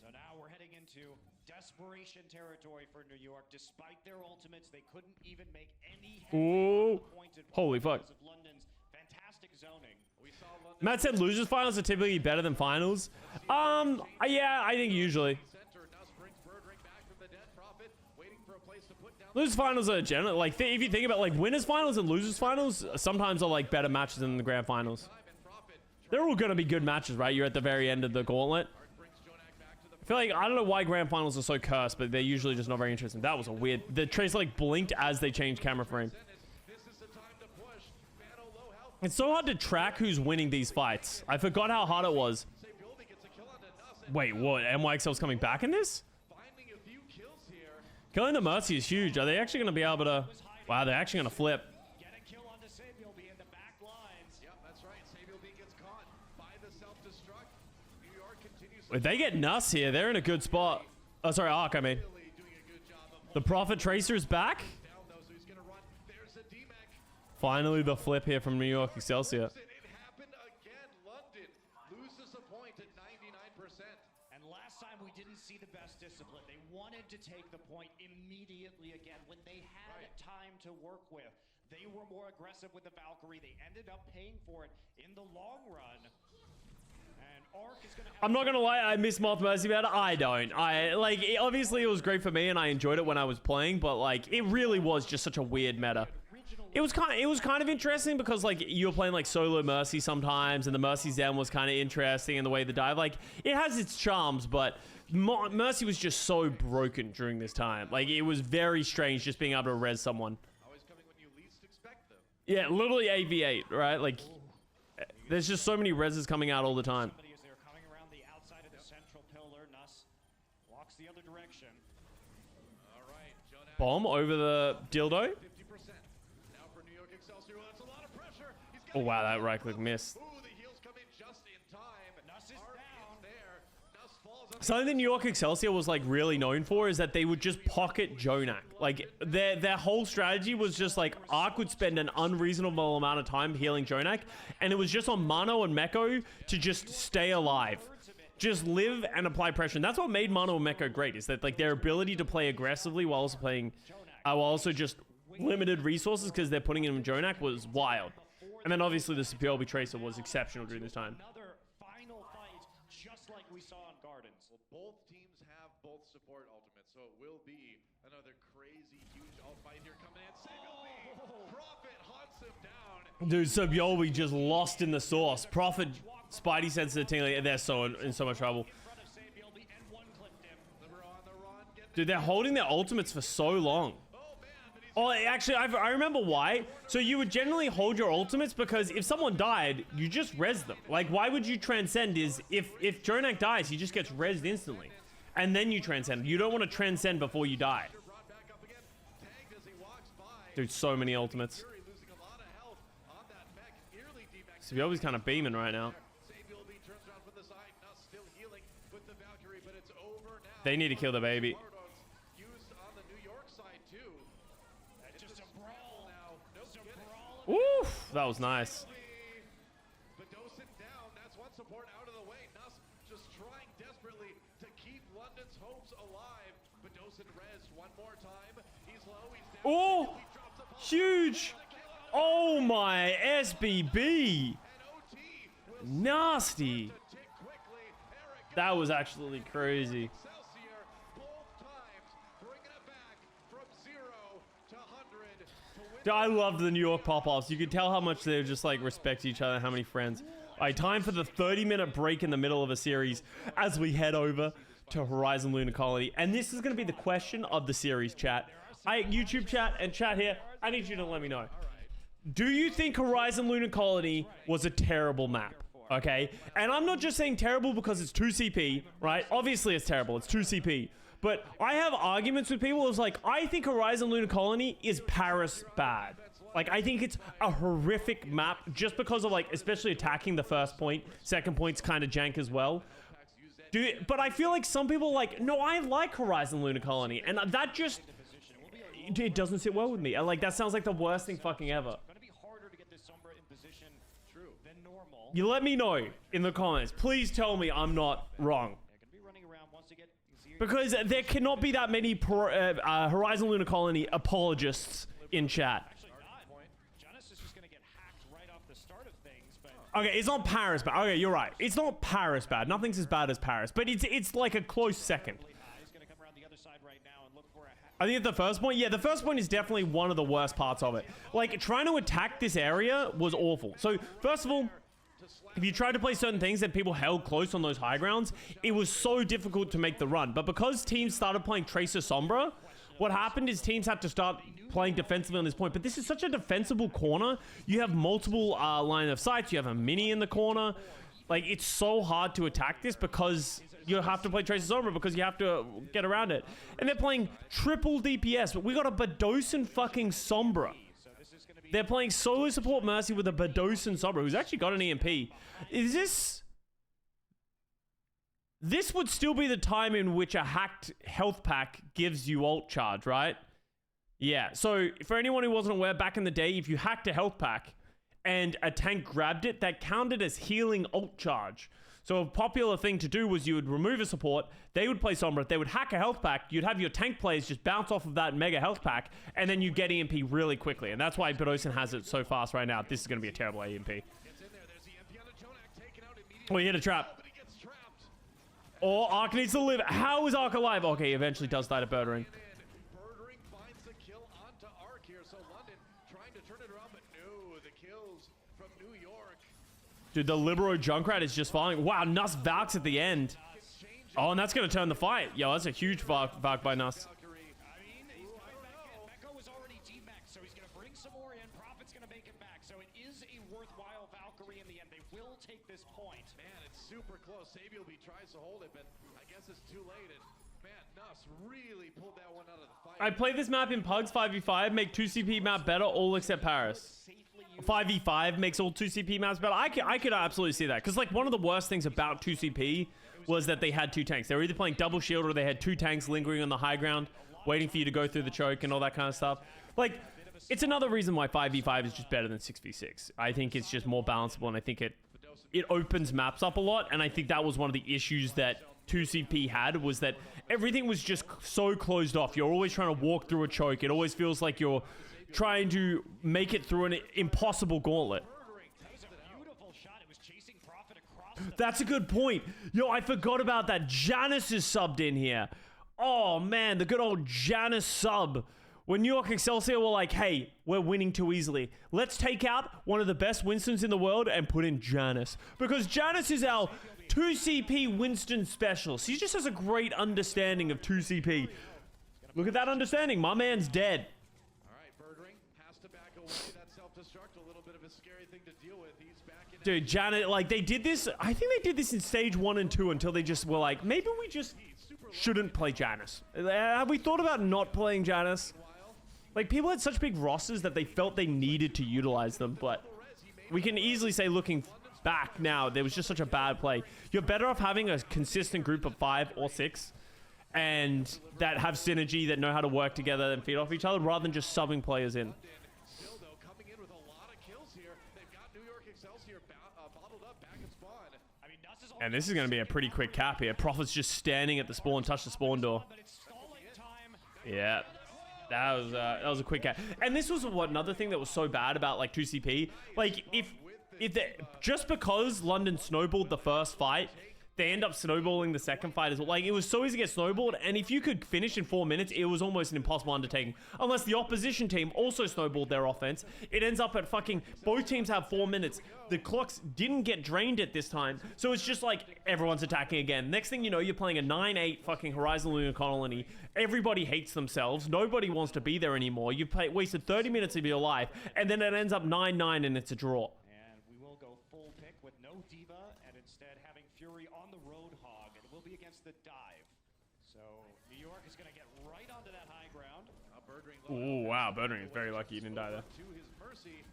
So now we're heading into desperation territory for New York. Despite their ultimates, they couldn't even make any headway on the pointed Holy fuck. because of London's fantastic zoning. We saw London Matt said losers finals are typically better than finals. Yeah, I think usually. center. Nuss brings Birdring back from the dead. Prophet waiting for a place to put down. Losers finals are generally, like, if you think about, like, winners finals and losers finals, sometimes are, like, better matches than the grand finals. They're all going to be good matches, right? You're at the very end of the gauntlet. I feel like, I don't know why grand finals are so cursed, but they're usually just not very interesting. That was a weird... The Tracer, like, blinked as they changed camera frame. It's so hard to track who's winning these fights. I forgot how hard it was. Wait, what? NYXL's coming back in this? Killing the Mercy is huge. Are they actually going to be able to... Wow, they're actually going to flip. Get a kill onto Sabiobi in the back lines. Yep, that's right. Sabiobi gets caught by the self-destruct. New York continues. If they get Nuss here, they're in a good spot. Oh, sorry, Ark, I mean. Really doing a good job of The Prophet Tracer is back. down though, so he's gonna run. There's a D-Mech. Finally, the flip here from New York Excelsior. It happened again. London loses a point at 99%. And last time we didn't see the best discipline. They wanted to take the point immediately again when they had time to work with. They were more aggressive with the Valkyrie. They ended up paying for it in the long run. And Arc is going to have... I'm not gonna lie, I miss Moth Mercy better. I don't. Obviously it was great for me and I enjoyed it when I was playing, but like it really was just such a weird meta. It was kind of interesting because like you were playing like solo Mercy sometimes, and the Mercy Zen was kind of interesting, and the way the dive, like it has its charms, but Mercy was just so broken during this time. Like it was very strange just being able to res someone. Always coming when you least expect them. Yeah, literally 8v8, right? Like there's just so many reses coming out all the time. Somebody as they're coming around the outside of the central pillar. Nuss walks the other direction. All right, Jonak. Bomb over the dildo. 50%. Now for New York Excelsior, that's a lot of pressure. He's Oh got wow, that right click missed. Ooh, the heals come in just in time. Nuss is Arc down. is there. Nuss falls on Something that New York Excelsior was like really known for is that they would just pocket Jonak. Like their whole strategy was just like Arc would spend an unreasonable amount of time healing Jonak, and it was just on Mano and Meko to just stay alive. Just live and apply pressure. And that's what made Mano and Meko great, is that like their ability to play aggressively while also playing while also just limited resources because they're putting in Jonak was wild. And then obviously the Superior Tracer was exceptional during this time. Another final fight, just like we saw in Gardens. Well, both teams have both support ultimates, so it will be another crazy, huge ult fight here coming in. Sabioli, Prophet hunts him down. Dude, Sabioli just lost in the sauce. Prophet, Spidey sensitivity, they're so in so much trouble. In front of Sabiel, the N1 clipped him. Libero on the run. Get Dude, they're holding their ultimates for so long. oh man, but he's Oh, actually, I remember why. So you would generally hold your ultimates because if someone died, you just res them. Like, why would you transcend is if Jonak dies, he just gets resed instantly. And then you transcend. You don't want to transcend before you die. brought back up again. Tagged as he walks by. Dude, so many ultimates. Fury losing a lot of health on that mech. Nearly devac. Sabioli's kind of beaming right now. Sabioli turns around from the side. Nuss still healing with the Valkyrie, but it's over now. They need to kill the baby. Used on the New York side too. That's just a brawl. Now, nope, get it. Oof, that was nice. Badosin down. That's one support out of the way. Nuss just trying desperately to keep London's hopes alive. Badosin res one more time. He's low. He's down. Oh, He drops a bomb. huge. Oh my SBB. And OT will Nasty. tick quickly. Eric That was actually crazy. Excelsior both times bringing it back from 0 to 100 to win. Dude, I loved the New York pop-offs. You could tell how much they just like respect each other, how many friends. All right, time for the 30-minute break in the middle of a series as we head over to Horizon Lunar Colony. And this is going to be the question of the series, chat. YouTube chat and chat here, I need you to let me know. Do you think Horizon Lunar Colony was a terrible map? Okay? And I'm not just saying terrible because it's 2CP, right? Obviously it's terrible. It's 2CP. But I have arguments with people. It's like, I think Horizon Lunar Colony is Paris bad. Like, I think it's a horrific map just because of, like, especially attacking the first point. Second point's kind of jank as well. Dude, but I feel like some people are like, no, I like Horizon Lunar Colony. And that just, it doesn't sit well with me. Like, that sounds like the worst thing fucking ever. Going to be harder to get this Sombra in position than normal. You let me know in the comments. Please tell me I'm not wrong. They're going to be running around once they get Zero. Because there cannot be that many Horizon Lunar Colony apologists in chat. Actually not. Jonas is just going to get hacked right off the start of things, but Okay, it's not Paris bad. Okay, you're right. It's not Paris bad. Nothing's as bad as Paris. But it's like a close second. he's going to come around the other side right now and look for a hack. I think the first point, yeah, the first point is definitely one of the worst parts of it. Like, trying to attack this area was awful. So, first of all, if you tried to play certain things and people held close on those high grounds, it was so difficult to make the run. But because teams started playing Tracer Sombra, what happened is teams had to start playing defensively on this point. But this is such a defensible corner. You have multiple line of sights. You have a mini in the corner. Like, it's so hard to attack this because you have to play Tracer Sombra because you have to get around it. And they're playing triple DPS, but we got a Badosin fucking Sombra. So this is going to be They're playing solo support Mercy with a Badosin Sombra, who's actually got an EMP. Is this... This would still be the time in which a hacked health pack gives you ult charge, right? Yeah, so for anyone who wasn't aware, back in the day, if you hacked a health pack and a tank grabbed it, that counted as healing ult charge. So a popular thing to do was you would remove a support, they would play Sombra, they would hack a health pack, you'd have your tank players just bounce off of that mega health pack, and then you get EMP really quickly. And that's why Bedosin has it so fast right now. This is going to be a terrible EMP. Oh, he hit a trap. Oh, Ark needs to live. How is Ark alive? Okay, he eventually does die to Birdering. Birdering finds the kill onto Ark here. So London trying to turn it around, but no, the kills from New York. Dude, the Libero Junkrat is just falling. Wow, Nuss Valks at the end. Oh, and that's going to turn the fight. Yo, that's a huge Valk by Nuss. Mecco was already G-Max, so he's going to bring some more in. Prophet's going to make it back. So it is a worthwhile Valkyrie in the end. They will take this point. Man, it's super close. Sabielby tries to hold it, but I guess it's too late. And man, Nuss really pulled that one out of the fight. I play this map in Pugs 5v5, make 2CP map better, all except Paris. 5v5 makes all 2CP maps better. I could absolutely see that. Because, like, one of the worst things about 2CP was that they had two tanks. They were either playing double shield or they had two tanks lingering on the high ground, waiting for you to go through the choke and all that kind of stuff. Like, it's another reason why 5v5 is just better than 6v6. I think it's just more balanceable, and I think it opens maps up a lot, and I think that was one of the issues that 2CP had, was that everything was just so closed off. You're always trying to walk through a choke. It always feels like you're trying to make it through an impossible gauntlet. That's a good point. Yo, I forgot about that. Janice is subbed in here. Oh, man, the good old Janice sub. When New York Excelsior were like, hey, we're winning too easily. Let's take out one of the best Winstons in the world and put in Janice. Because Janice is our 2CP Winston specialist. He just has a great understanding of 2CP. Look at that understanding. My man's dead. All right, Birdring has to back away. That self-destruct, a little bit of a scary thing to deal with. He's back in. Dude, Janet, like, they did this. I think they did this in stage 1 and 2 until they just were like, maybe we just shouldn't play Janice. Have we thought about not playing Janice? Like, people had such big rosters that they felt they needed to utilize them, but we can easily say, looking back now, there was just such a bad play. You're better off having a consistent group of 5 or 6 and that have synergy, that know how to work together and feed off each other, rather than just subbing players in. Still, though, coming in with a lot of kills here. They've got New York Excelsior bottled up back at spawn. I mean, Nuss is And this is going to be a pretty quick cap here. Prophet's just standing at the spawn, touch the spawn door. but it's stalling time. Yeah. That was a quick cap. And this was another thing that was so bad about, like, 2CP. Like, just because London snowballed the first fight, they end up snowballing the second fight as well. Like, it was so easy to get snowballed, and if you could finish in 4 minutes, it was almost an impossible undertaking. Unless the opposition team also snowballed their offense. It ends up at fucking, both teams have 4 minutes. The clocks didn't get drained at this time, so it's just like, everyone's attacking again. Next thing you know, you're playing a 9-8 fucking Horizon Lunar Colony. Everybody hates themselves. Nobody wants to be there anymore. You've wasted 30 minutes of your life, and then it ends up 9-9 and it's a draw. And we will go full pick with no Diva, and instead having Fury on the Roadhog. It will be against the Dive. So New York is going to get right onto that high ground. Ooh, wow, Birdring is very lucky he didn't die there. To his mercy,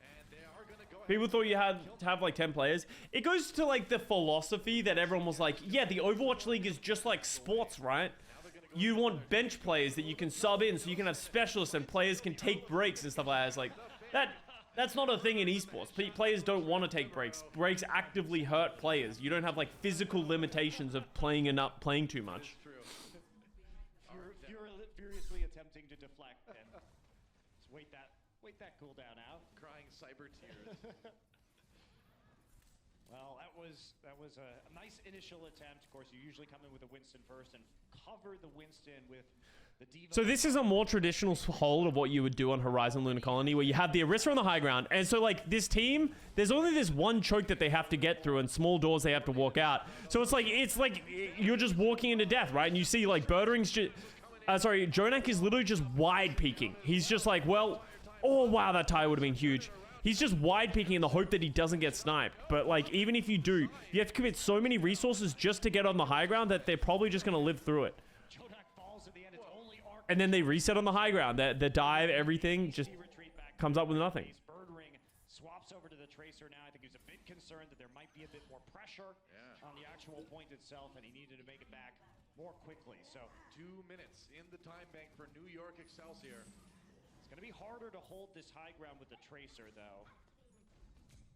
and they are going to go ahead. People thought you had to have like 10 players. It goes to like the philosophy that everyone was like, yeah, the Overwatch League is just like sports, right? You want bench players that you can sub in so you can have specialists and players can take breaks and stuff like that. It's like, that's not a thing in esports. Players don't want to take breaks. Breaks actively hurt players. You don't have like physical limitations of playing too much. Furiously attempting to deflect and just wait that cooldown out. Crying cyber tears. Well, that was a nice initial attempt. Of course, you usually come in with a Winston first and cover the Winston with the Diva. So this is a more traditional hold of what you would do on Horizon Lunar Colony, where you have the Orisa on the high ground. And so, like, this team, there's only this one choke that they have to get through and small doors they have to walk out. So it's like you're just walking into death, right? And you see, like, Birdering's just... Jonak is literally just wide peeking. He's just like, well... Oh, wow, that tire would have been huge. He's just wide peeking in the hope that he doesn't get sniped. But, like, even if you do, you have to commit so many resources just to get on the high ground that they're probably just going to live through it. And then they reset on the high ground. The dive, everything just comes up with nothing. Birdring swaps over to the Tracer now. I think he was a bit concerned that there might be a bit more pressure on the actual point itself, and he needed to make it back more quickly. So 2 minutes in the time bank for New York Excelsior. it's going to be harder to hold this high ground with the Tracer, though.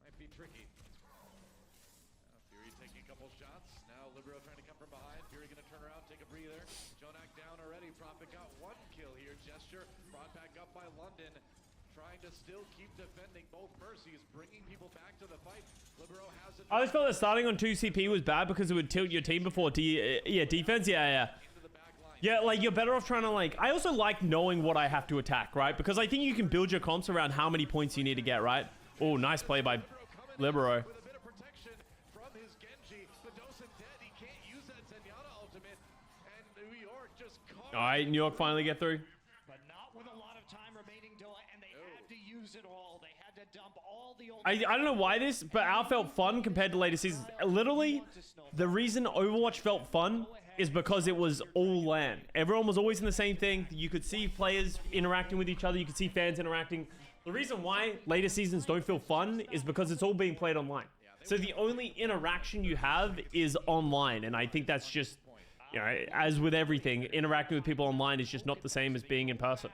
Might be tricky. Fury taking a couple shots. Now Libero trying to come from behind. Fury gonna turn around, take a breather. Jonak down already. Prophet got one kill here. Gesture brought back up by London. Trying to still keep defending both Mercies, bringing people back to the fight. Libero has it. I always felt that starting on 2CP was bad because it would tilt your team before defense. Yeah. Yeah, like, you're better off trying to, like... I also like knowing what I have to attack, right? Because I think you can build your comps around how many points you need to get, right? Oh, nice play by Libero. With a bit of protection from his Genji. Bedosen dead. He can't use that Zenyatta ultimate. And New York just caught. All right, New York finally get through. But not with a lot of time remaining, Dilla, and they had to use it all. They had to dump all the old... I don't know why this, but our felt fun compared to later seasons. Literally, the reason Overwatch felt fun is because it was all LAN. Everyone was always in the same thing. You could see players interacting with each other. You could see fans interacting. The reason why later seasons don't feel fun is because it's all being played online. So the only interaction you have is online. And I think that's just, you know, as with everything, interacting with people online is just not the same as being in person.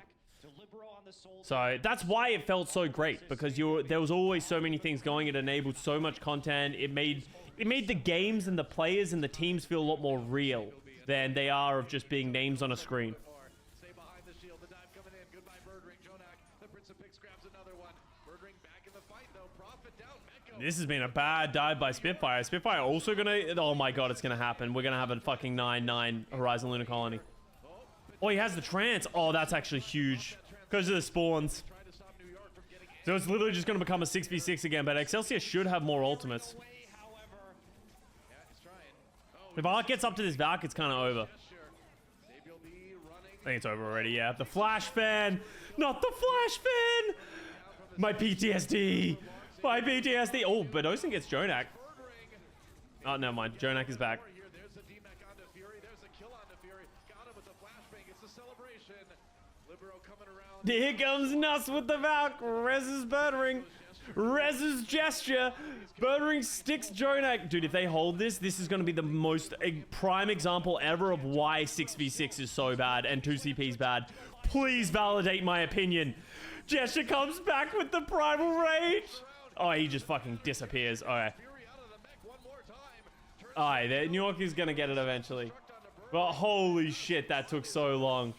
So that's why it felt so great, because there was always so many things going. It enabled so much content. It made the games and the players and the teams feel a lot more real than they are of just being names on a screen. Stay behind the shield. The dive coming in. Goodbye, Birdring. Jonak. The Prince of Pigs grabs another one. Birdring back in the fight, though. Prophet down. Mecco. This has been a bad dive by Spitfire. Spitfire also gonna... Oh my god, it's gonna happen. We're gonna have a fucking 9-9 Horizon Lunar Colony. Oh, he has the trance. Oh, that's actually huge. Because of the spawns. Trying to stop New York from getting in. So it's literally just gonna become a 6v6 again, but Excelsior should have more ultimates. Yeah, he's trying. Oh, If Ark gets up to this Valk, it's kind of over. gesture. Sabiel B running. I think it's over already, yeah. The Flash fan! Not the Flash fan! My PTSD! My PTSD! Oh, Bedosen gets Jonak. Oh, never mind. Jonak is back. Here, there's a D-Mech onto Fury. There's a kill onto Fury. Got him with the flashbang. It's a celebration. Libero coming around. Here comes Nuss with the Valk. Rez's Birdring. Rez's gesture. Birdring sticks Jonak. Dude, if they hold this, this is going to be the most prime example ever of why 6v6 is so bad and 2CP is bad. Please validate my opinion. Gesture comes back with the Primal Rage. Oh, he just fucking disappears. All right. Fury out of the mech one more time. All right, New York is going to get it eventually. But holy shit, that took so long.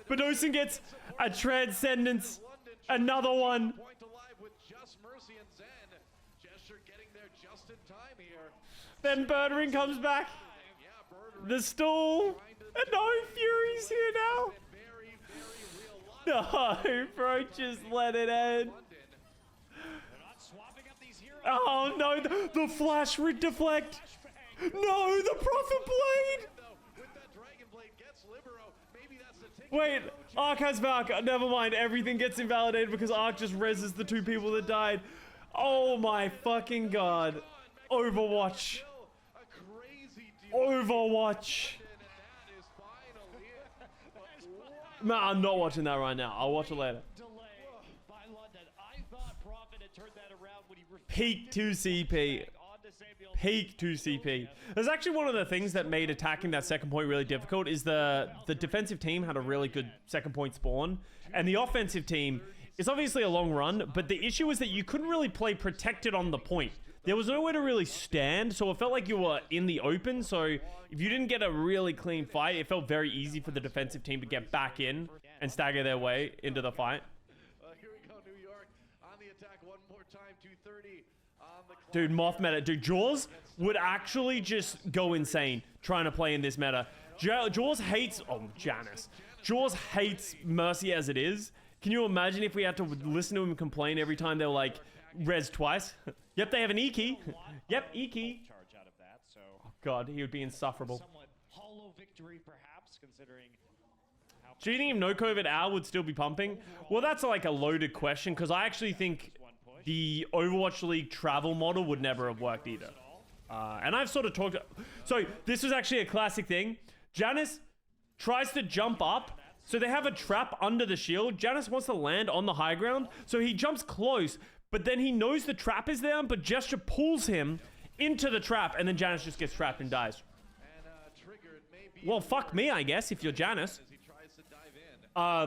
Bedosen gets a Transcendence. Another one. Point alive with just Mercy and Zen. Gesture getting there just in time here. Then Birdring comes back. Yeah, Bird The stall. And no, Fury's here now. very, very real life. No, bro, just let it end. London. They're not swapping up these heroes. Oh no, the flash rig deflect. No, the Prophet Blade. Though, with that Dragon Blade gets Libero. Maybe that's the ticket. Wait, Ark has Valk. Never mind, everything gets invalidated because Ark just reses the two people that died. Oh my fucking god. Overwatch. A crazy deal. Overwatch. And that is finally it. No, I'm not watching that right now. I'll watch it later. Delay by London. I thought Prophet had turned that around when he Peak 2CP. onto Samuel. Peak 2CP. That's actually one of the things that made attacking that second point really difficult is the defensive team had a really good second point spawn. And the offensive team is obviously a long run, but the issue is that you couldn't really play protected on the point. There was nowhere to really stand, so it felt like you were in the open. So if you didn't get a really clean fight, it felt very easy for the defensive team to get back in and stagger their way into the fight. Here we go, New York on the attack one more time. 230 on the clock. Dude, Moth meta. Dude, Jaws would actually just go insane trying to play in this meta. Jaws hates... Oh, Janice. Jaws hates Mercy as it is. Can you imagine if we had to listen to him complain every time they were like, res twice? Yep, they have an E-key. Yep, E-key. Charge out of that, so God, he would be insufferable. somewhat hollow victory, perhaps, considering how Do you think if no COVID Al would still be pumping? Well, that's like a loaded question because I actually think the Overwatch League travel model would never have worked either. And I've sort of talked... So this was actually a classic thing. Janice tries to jump up. So they have a trap under the shield. Janice wants to land on the high ground. So he jumps close. But then he knows the trap is there. But Gesture pulls him into the trap. And then Janice just gets trapped and dies. And triggered maybe Well, fuck me, I guess, if you're Janice. as he tries to dive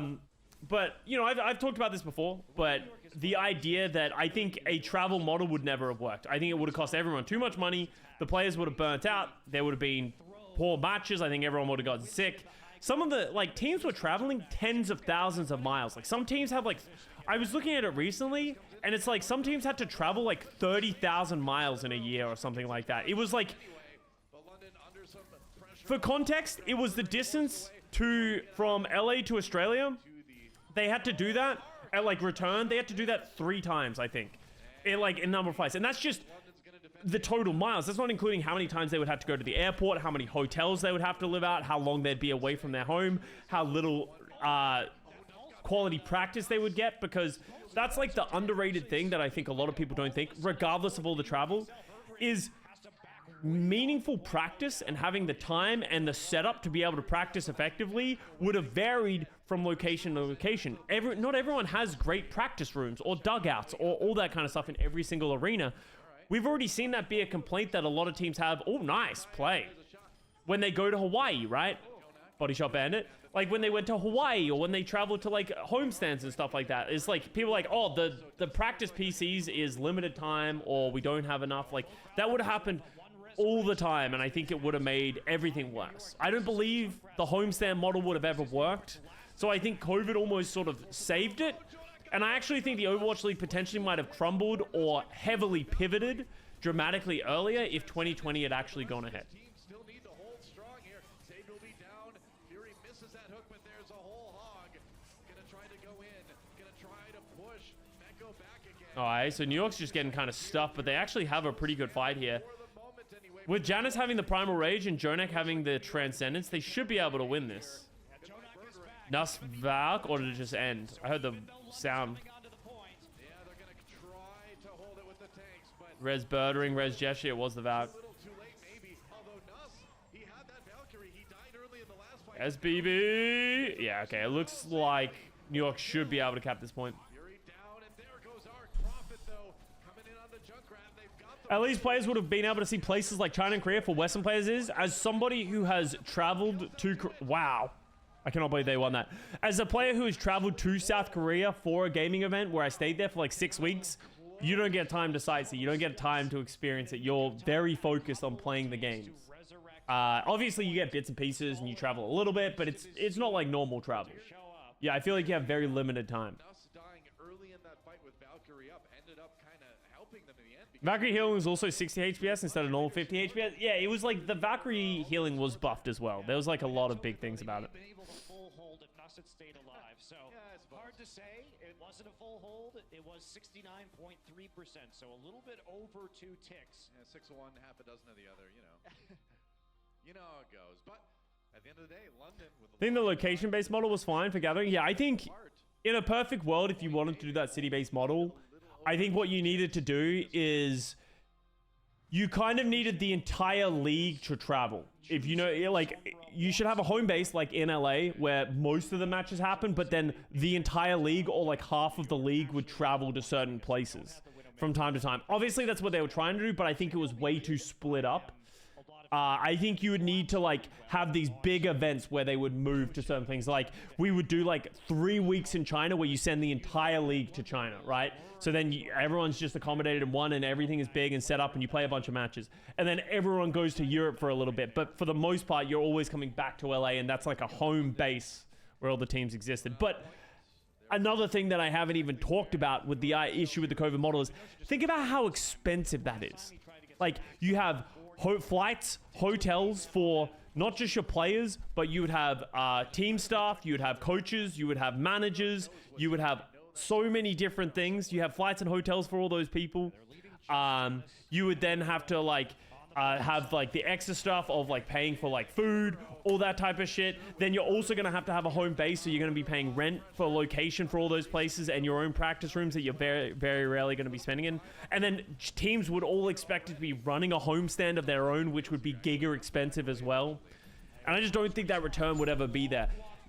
in. but you know, I've talked about this before, but the idea that I think a travel model would never have worked. I think it would have cost everyone too much money. The players would have burnt out. There would have been poor matches. I think everyone would have gotten sick. Some of the like teams were traveling tens of thousands of miles. Like some teams have like, I was looking at it recently, and it's like some teams had to travel like 30,000 miles in a year or something like that. It was like, for context, it was the distance from LA to Australia. They had to do that at like return. They had to do that 3 times, I think, in number of flights, and that's just the total miles. That's not including how many times they would have to go to the airport, how many hotels they would have to live out, how long they'd be away from their home, how little quality practice they would get, because that's like the underrated thing that I think a lot of people don't think, regardless of all the travel, is meaningful practice, and having the time and the setup to be able to practice effectively would have varied from location to location. Not everyone has great practice rooms or dugouts or all that kind of stuff in every single arena. We've already seen that be a complaint that a lot of teams have. Oh, nice play. When they go to Hawaii, right? Body shot bandit. Like when they went to Hawaii, or when they traveled to like homestands and stuff like that. It's like people are like, oh, the practice PCs is limited time, or we don't have enough. Like that would have happened all the time, and I think it would have made everything worse. I don't believe the homestand model would have ever worked. So I think COVID almost sort of saved it. And I actually think the Overwatch League potentially might have crumbled or heavily pivoted dramatically earlier if 2020 had actually gone ahead. Still need to hold strong here. Sage will be down. Fury misses that hook, but there's a whole hog. Gonna try to go in. Gonna try to push. Meko back again. All right, so New York's just getting kind of stuffed, but they actually have a pretty good fight here. With Janice having the Primal Rage and Jonak having the Transcendence, they should be able to win this. Nuss Valk, or did it just end? I heard the sound. Res Birdering, Res Gesture, it was the Valk. SBB! Yeah, okay, it looks like New York should be able to cap this point. At least players would have been able to see places like China and Korea for Western players is. As somebody who has traveled to... Wow. I cannot believe they won that. As a player who has traveled to South Korea for a gaming event where I stayed there for like 6 weeks, you don't get time to sightsee. You don't get time to experience it. You're very focused on playing the games. Obviously, you get bits and pieces and you travel a little bit, but it's not like normal travel. Yeah, I feel like you have very limited time. Valkyrie healing was also 60 HPS instead of normal 50 HPS. Yeah, it was like the Valkyrie healing was buffed as well. There was like a lot of big things about it. So hard to say. It wasn't a full hold. It was 69.3%. So a little bit over 2 ticks. Yeah, 6 of one, half a dozen of the other. You know, you know how it goes. But at the end of the day, London. With I think the location-based model was fine for gathering. Yeah, I think in a perfect world, if you wanted to do that city-based model, I think what you needed to do is you kind of needed the entire league to travel. If you know, like, you should have a home base like in LA where most of the matches happen, but then the entire league or like half of the league would travel to certain places from time to time. Obviously, that's what they were trying to do, but I think it was way too split up. I think you would need to like have these big events where they would move to certain things. Like we would do like 3 weeks in China where you send the entire league to China, right? So then everyone's just accommodated in one and everything is big and set up and you play a bunch of matches. And then everyone goes to Europe for a little bit. But for the most part, you're always coming back to LA, and that's like a home base where all the teams existed. But another thing that I haven't even talked about with the issue with the COVID model is think about how expensive that is. Like you have flights, hotels for not just your players, but you would have team staff, you would have coaches, you would have managers, you would have so many different things. You have flights and hotels for all those people. You would then have to like have like the extra stuff of like paying for like food, all that type of shit. Then you're also going to have a home base, so you're going to be paying rent for location for all those places and your own practice rooms that you're very, very rarely going to be spending in. And then teams would all expect to be running a homestand of their own, which would be giga expensive as well. And I just don't think that return would ever be there.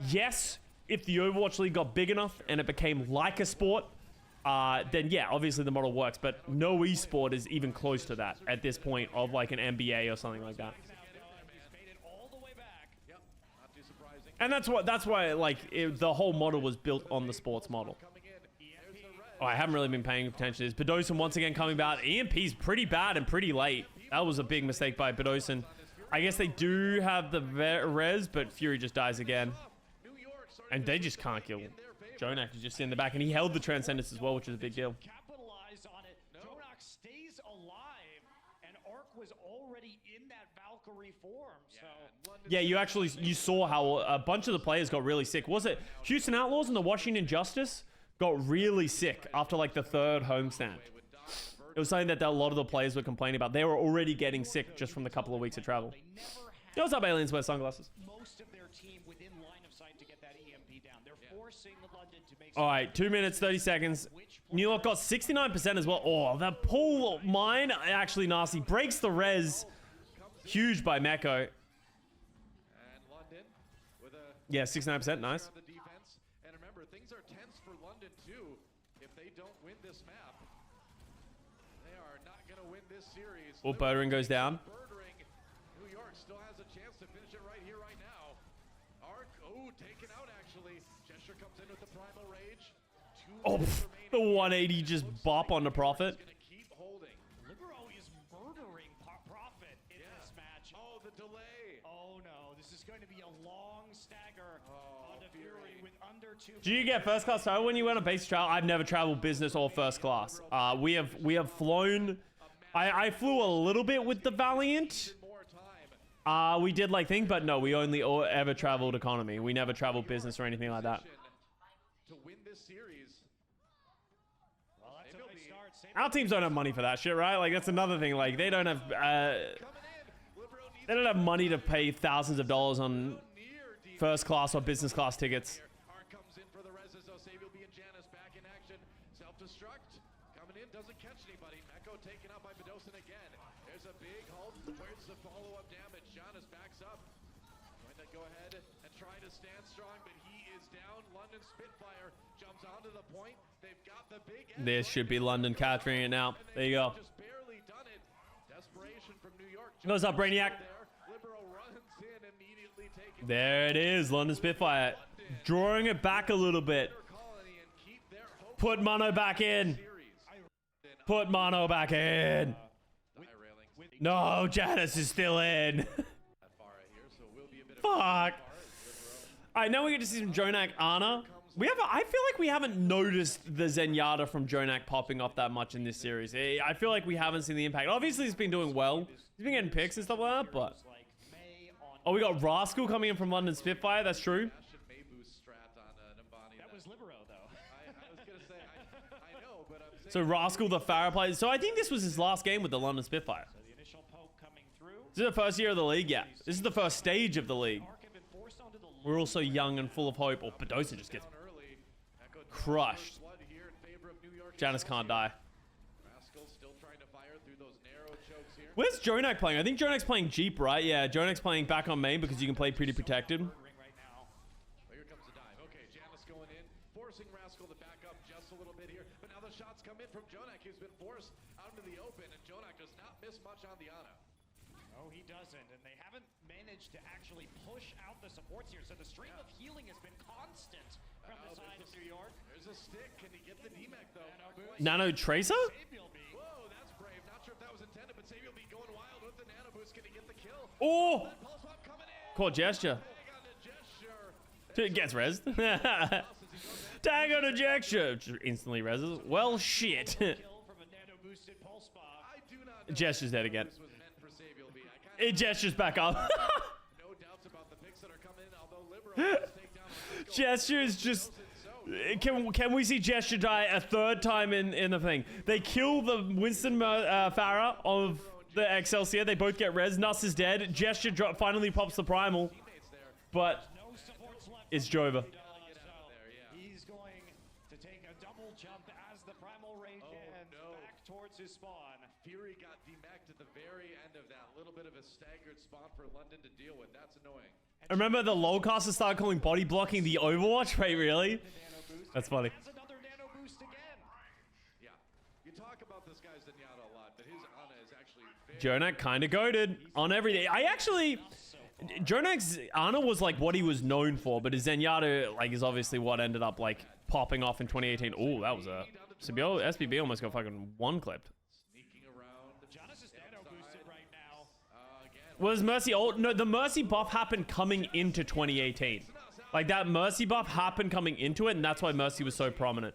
Yes, if the Overwatch League got big enough and it became like a sport, then yeah, obviously the model works, but no esport is even close to that at this point of like an NBA or something like that. And that's why like the whole model was built on the sports model. Oh, I haven't really been paying attention to this. Bedosen once again coming back. EMP's pretty bad and pretty late. That was a big mistake by Bedosen. I guess they do have the res, but Fury just dies again. And they just can't kill him. Jonak is just in the back, and he held the Transcendence as well, which is a big deal. Capitalize on it. Jonak stays alive, and Arc was already in that Valkyrie form. So Yeah, you saw how a bunch of the players got really sick. Was it Houston Outlaws and the Washington Justice got really sick after like the third homestand? It was something that a lot of the players were complaining about. They were already getting sick just from the couple of weeks of travel. Yo, what's up, aliens? Wear sunglasses. most of their team within line of sight to get that EMP down. They're forcing the London to make. All right, 2 minutes, 30 seconds. New York got 69% as well. Oh, that pull mine actually nasty. Breaks the res. Huge by Meko. And London with a Yeah, 69%. Nice. the defense. And remember, things are tense for London too. If they don't win this map, they are not going to win this series. Oh, Birdering goes down. Birdering. New York still has a chance to finish it right here, right now. Arc, taken out actually. Gesture comes in with the primal rage. Oh, the 180 just bop on the Prophet. Gonna keep holding. Libero is murdering Prophet in this match. Oh, the delay. Oh no, this is going to be a long stagger onto Fury with under 2. Do you get first class travel when you went on base travel? I've never traveled business or first class. We have flown. I flew a little bit with the Valiant. More time. We did like thing, but no, we only ever traveled economy. We never traveled business or anything like that. To win this series. Well, that's a good start. Same Our teams don't have money for that shit, right? Like that's another thing. Like they don't have Coming in. Libero needs they don't have money to pay thousands of dollars on near deep. first class or business class tickets. Arc comes in for the reses, though. Savior being Janus back in action. Self-destruct. Coming in, doesn't catch anybody. Meko taken out by Bedosen again. There's a big hold. Where's the follow-up damage? Janus backs up. Going to go ahead and try to stand strong, but he is down. London Spitfire jumps onto the point. They've got the big edge This should be London capturing it now. There you go. just barely done it. Desperation from New York. Goes up, Brainiac. There. Libero runs in, immediately taken. There it is, London Spitfire. Drawing it back a little bit. Colony and keep their hope Put Mono back in. series. Put Mono back in. High railings. No, Janice is still in. That far right here, so it will be a bit of Fuck. All right, now we get to see some Jonak Ana. I feel like we haven't noticed the Zenyatta from Jonak popping off that much in this series. I feel like we haven't seen the impact. Obviously, he's been doing well. He's been getting picks and stuff like that, but... like May on. Oh, we got Rascal coming in from London Spitfire. That's true. Bastion may boost strat on Nambani. That was Libero though. I was gonna say I know, but I'm saying So Rascal, the Farah player. So I think this was his last game with the London Spitfire. The initial poke coming through. This is the first year of the league, yeah. This is the first stage of the league. Arc have been forced onto the We're all so young and full of hope. Oh, Bedosa just gets down early. Echo crushed. blood here in favor of New York. Janice can't die. Rascal still trying to fire through those narrow chokes here. Where's Jonak playing? I think Jonak's playing Jeep, right? Yeah, Jonak's playing back on main because you can play pretty protected. ring right now. Oh, here comes the dive. Okay, Janice going in, forcing Rascal to back up just a little bit here. But now the shots come in from Jonak, who's been forced out into the open, and Jonak does not miss much on the Ana. No, he doesn't, and they haven't managed to actually push out the supports here. So the stream of healing has been constant from the side of New York. There's a stick. Can he get the DMAC though? Nano Tracer? Sabiel B. Whoa, that's brave. Not sure if that was intended, but Sabiel be going wild with the nano boost. Can he get the kill? Oh! Pulse pop coming in. Cool gesture. Big on the gesture. It gets rezzed. Tag on a gesture. Instantly rezzes. Well, shit. Kill from a nano boosted pulse bomb. I do not know Gesture's dead again. if this was meant for Sabiel B. I kind It gestures back up. no doubts about the picks that are coming in, although Libero does take down Rascal. Gesture is just... Can we see Gesture die a third time in the thing? They kill the Winston Farah of the Excelsior. They both get res. Nuss is dead. Gesture finally pops the primal. But No supports left. it's Jova. He's going to take a double jump as the primal rage ends no. back towards his spawn. Fury got DMAC'd at the very end of that. Little bit of a staggered spawn for London to deal with. That's annoying. Remember the lolcasters started calling body blocking the Overwatch? Wait, really? Nano boost. That's funny. Has another nano boost again. Yeah. You talk about this guy's Zenyatta a lot, but his Ana is actually very Jonak kind of goaded on everything. Jonak's Ana was like what he was known for, but his Zenyatta like is obviously what ended up like popping off in 2018. Oh, that was a SBB almost got fucking one clipped. Was Mercy old? No, the Mercy buff happened coming into 2018. Like that Mercy buff happened coming into it, and that's why Mercy was so prominent.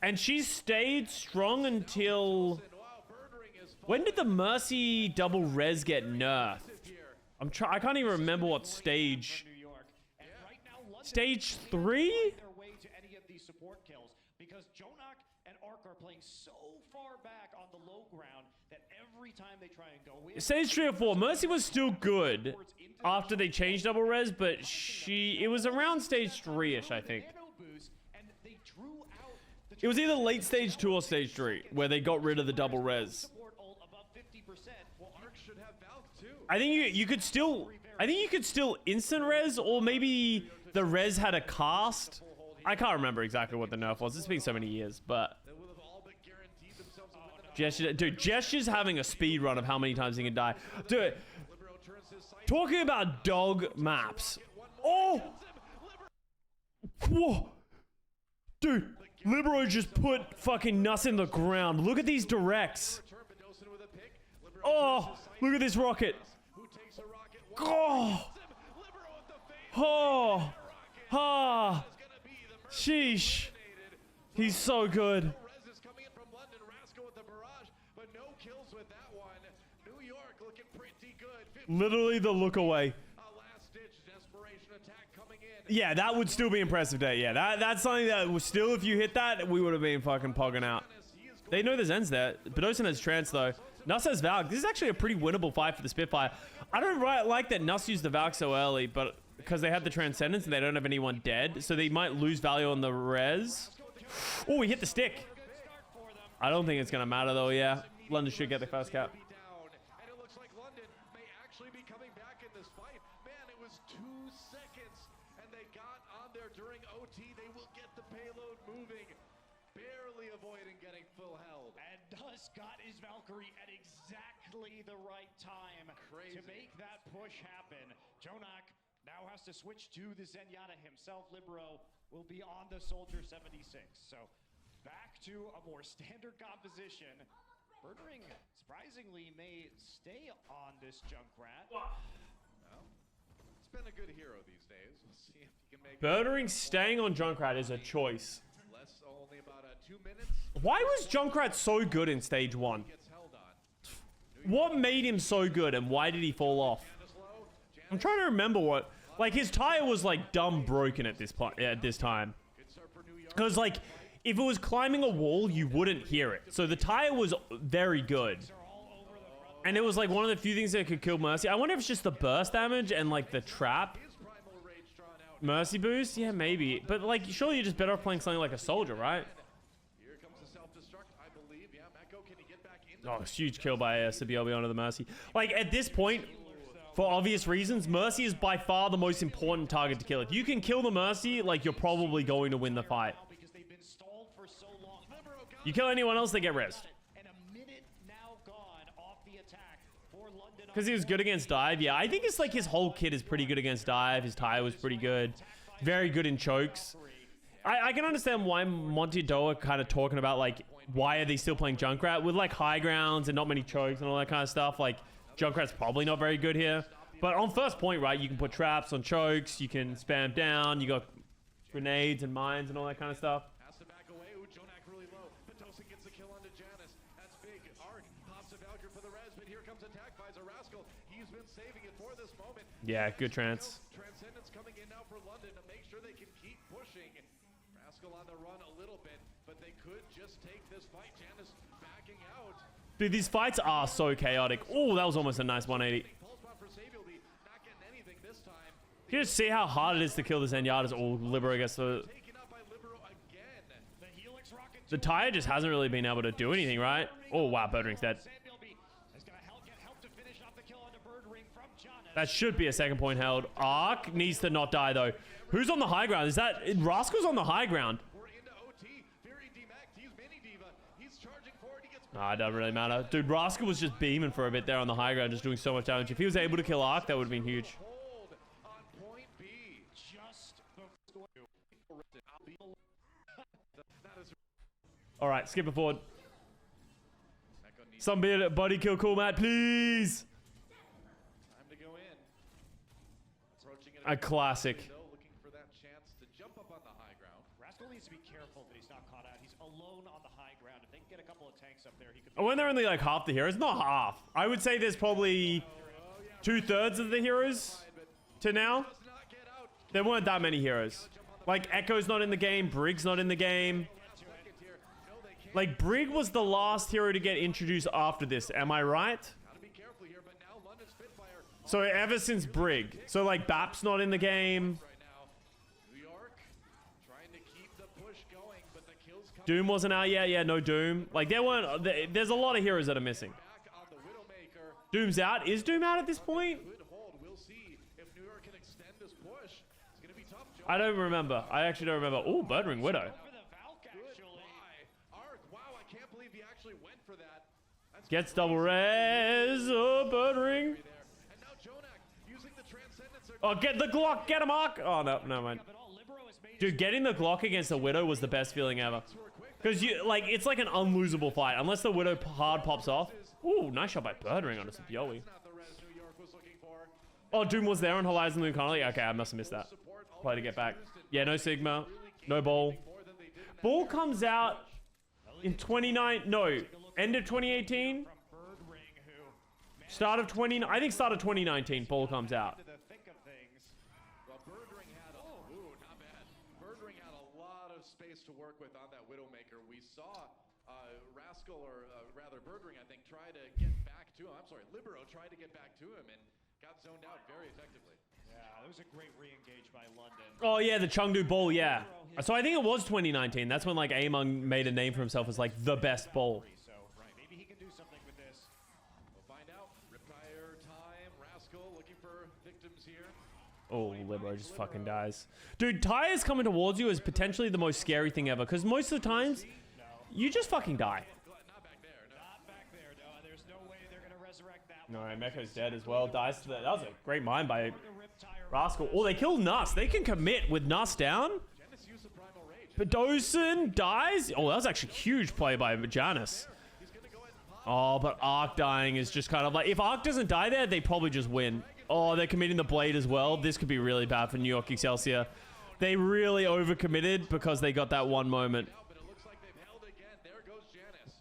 And she stayed strong until... When did the Mercy double res get nerfed? I can't even remember what stage. Stage 3? Because Jonak and Ark are playing so far back on the low ground that every time they try and go in, Stage 3 or 4. Mercy was still good after they changed double res, but it was around stage 3-ish, I think. It was either late stage 2 or stage 3 where they got rid of the double res. I think you could still instant res, or maybe the res had a cast. I can't remember exactly what the nerf was. It's been so many years, but Gesture's having a speed run of how many times he can die. Dude, talking about dog maps. Oh, whoa, dude, Libero just put fucking Nuss in the ground. Look at these directs. Oh, look at this rocket. Oh, oh, ah. Sheesh. He's so good. Literally the look away. Yeah, that would still be impressive day. Yeah, that's something that was still, if you hit that, we would have been fucking pogging out. They know the Zen's there. Bedosin has Trance though. Nuss has Valk. This is actually a pretty winnable fight for the Spitfire. I don't like that Nuss used the Valk so early, but because they had the Transcendence and they don't have anyone dead, so they might lose value on the res. Oh, he hit the stick. I don't think it's gonna matter though. Yeah, London should get the first cap. And it looks like London may actually be coming back in this fight. Man, it was 2 seconds, and they got on there during OT. They will get the payload moving, barely avoiding getting full held. And Nuss got his Valkyrie at exactly the right time to make that push happen. Jonak now has to switch to the Zenyatta himself. Libero will be on the Soldier 76. So back to a more standard composition. Birdring surprisingly may stay on this Junkrat. Well, it's been a good hero these days. We'll see if he can make Birdring staying on Junkrat is a choice. less, only about 2 minutes. Why was Junkrat so good in stage 1? Gets held on. What made him so good and why did he fall off? I'm trying to remember what... Like, his tire was, like, dumb broken at this point, at this time. Because, like, if it was climbing a wall, you wouldn't hear it. So the tire was very good. And it was, like, one of the few things that could kill Mercy. I wonder if it's just the burst damage and, like, the trap. Mercy boost? Yeah, maybe. But, like, surely you're just better off playing something like a soldier, right? Here comes the self-destruct, I believe. Yeah, Mako, can he get back into Oh, huge kill by CBLB onto the Mercy. Like, at this point... For obvious reasons, Mercy is by far the most important target to kill. If you can kill the Mercy, like, you're probably going to win the fight. You kill anyone else, they get rezzed. Because he was good against dive. Yeah, I think it's like his whole kit is pretty good against dive. His tire was pretty good. Very good in chokes. I can understand why Monty Doa kind of talking about, like, why are they still playing Junkrat? With, like, high grounds and not many chokes and all that kind of stuff, like... Junkrat's probably not very good here. But on first point, right, you can put traps on chokes, you can spam down, you got grenades and mines and all that kind of stuff. Has to back away. Ooh, Jonak really low. Bedosin gets the kill onto Janice. That's big. Arc pops a Valkyrie for the res, but here comes attack by Rascal. He's been saving it for this moment. Yeah, good trance. Transcendence coming in now for London to make sure they can keep pushing. Rascal on the run a little bit, but they could just take this fight. Janice backing out. Dude, these fights are so chaotic. Oh, that was almost a nice 180. You just see how hard it is to kill the Zenyatta's. Oh, Libero gets the tire just hasn't really been able to do anything, right? Oh, wow, Birdring's dead. That should be a second point held. Ark needs to not die, though. Who's on the high ground? Is that... Rascal's on the high ground. Nah, it doesn't really matter. Dude, Rascal was just beaming for a bit there on the high ground, just doing so much damage. If he was able to kill Ark, that would have been huge. All right, skip it forward. Some body kill cool, Matt, please. Time to go in. Approaching it A classic. though, looking for that chance to jump up on the high ground. Rascal needs to be careful that he's not caught out. He's alone on the high ground. If they can get a couple of tanks up there, he could. When they're only like half the heroes, not half. I would say there's probably 2/3 of the heroes to now. Does not get out. There weren't that many heroes. Like Echo's not in the game, Brig's not in the game. Second here. No, they can't. Like Brig was the last hero to get introduced after this. Am I right? Gotta be careful here, but now London Spitfire So ever since Brig. So like Bap's not in the game. right now. New York trying to keep the push going, but the kills come Doom wasn't out yet. Yeah, no Doom. Like there weren't. There's a lot of heroes that are missing. back on the Widowmaker. Doom's out. Is Doom out at this point? Good hold. We'll see if New York can extend this push. It's gonna be tough. Joe. I don't remember. I actually don't remember. Oh, Birdring Widow. For the Valk, actually. Goodbye. Arc. Wow, I can't believe he actually went for that. That's Gets double res. Oh, Birdring. there. And now Jonak using the transcendence. Oh, get the Glock. Get him, Ark. Oh, no, no, man. But all Libero has made Dude, getting the Glock against the Widow was the best feeling ever. Because you, like, it's like an unlosable fight. Unless the Widow hard pops off. Ooh, nice shot by Birdring on a Yowie. Not the res New York was looking for. Oh, Doom was there on Horizon Luke Connolly. Okay, I must have missed that. Play to get back. Yeah, no Sigma. No Ball. More than they did. Ball comes out in 29. No, end of 2018. from Birdring, who Start of 20. I think start of 2019. Ball comes out. to the thick of things. Well, Birdring had not bad. Birdring had a lot of space to work with on that Widowmaker. We saw Rascal, or rather Birdring, I think, try to get back to him. I'm sorry, Libero tried to get back to him and got zoned out very effectively. Yeah, that was a great re-engage by London. Oh yeah, the Chengdu Ball. Yeah. So I think it was 2019. That's when like Among made a name for himself as like the best ball. So maybe he can do something with this. We'll find out. Riptire time. Rascal looking for victims here. Oh, Libero just fucking dies. Dude, tires coming towards you is potentially the most scary thing ever. Because most of the times, you just fucking die. Not back there. No. Not back there, no. There's no way they're going to resurrect that No, one. Mecho's dead as well. Dies to that. That was a great mind by The Riptire Rascal. Oh, they killed Nuss. They can commit with Nuss down. Janice used the primal rage. Bedosen dies. Oh, that was actually a huge play by Janus. He's going to go ahead and pop. Oh, but Arc dying is just kind of like... If Arc doesn't die there, they probably just win. Oh, they're committing the Blade as well. This could be really bad for New York Excelsior. They really overcommitted because they got that one moment. But it looks like they've held again. There goes Janice.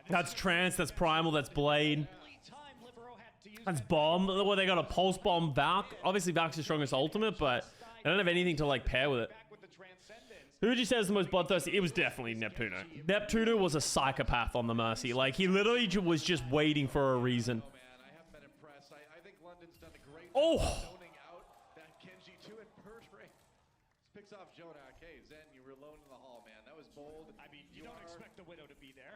That's Trance, that's Primal, that's Blade. only time Libero had to use That's that Bomb. Well, they got a Pulse Bomb Valk. Obviously, Valk's the strongest ultimate, but they don't have anything to, like, pair with it. back with the Transcendence. Who would you say is the most bloodthirsty? It was definitely Neptuno. Neptuno was a psychopath on the Mercy. Like, he literally was just waiting for a reason. Oh, man, I haven't been impressed. I think London's done a great Oh. job zoning out that Kenji 2 and Birdring. This picks off Jonak. Hey, Zen, you were alone in the hall, man. That was bold. I mean, you don't expect the Widow to be there.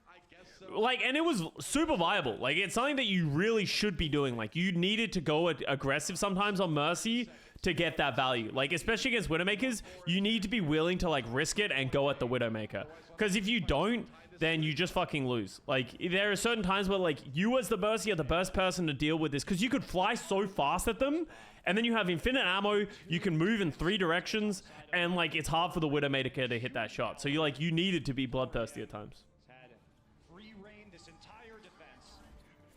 I guess so. Like, and it was super viable. Like, it's something that you really should be doing. Like, you needed to go aggressive sometimes on Mercy to get that value. Like, especially against Widowmakers, you need to be willing to, like, risk it and go at the Widowmaker. Because if you don't, then you just fucking lose. Like, there are certain times where, like, you as the Mercy are the best person to deal with this. Because you could fly so fast at them, and then you have infinite ammo, you can move in 3 directions, and, like, it's hard for the Widowmaker to hit that shot. So, you needed to be bloodthirsty at times. Had free reign this entire defense.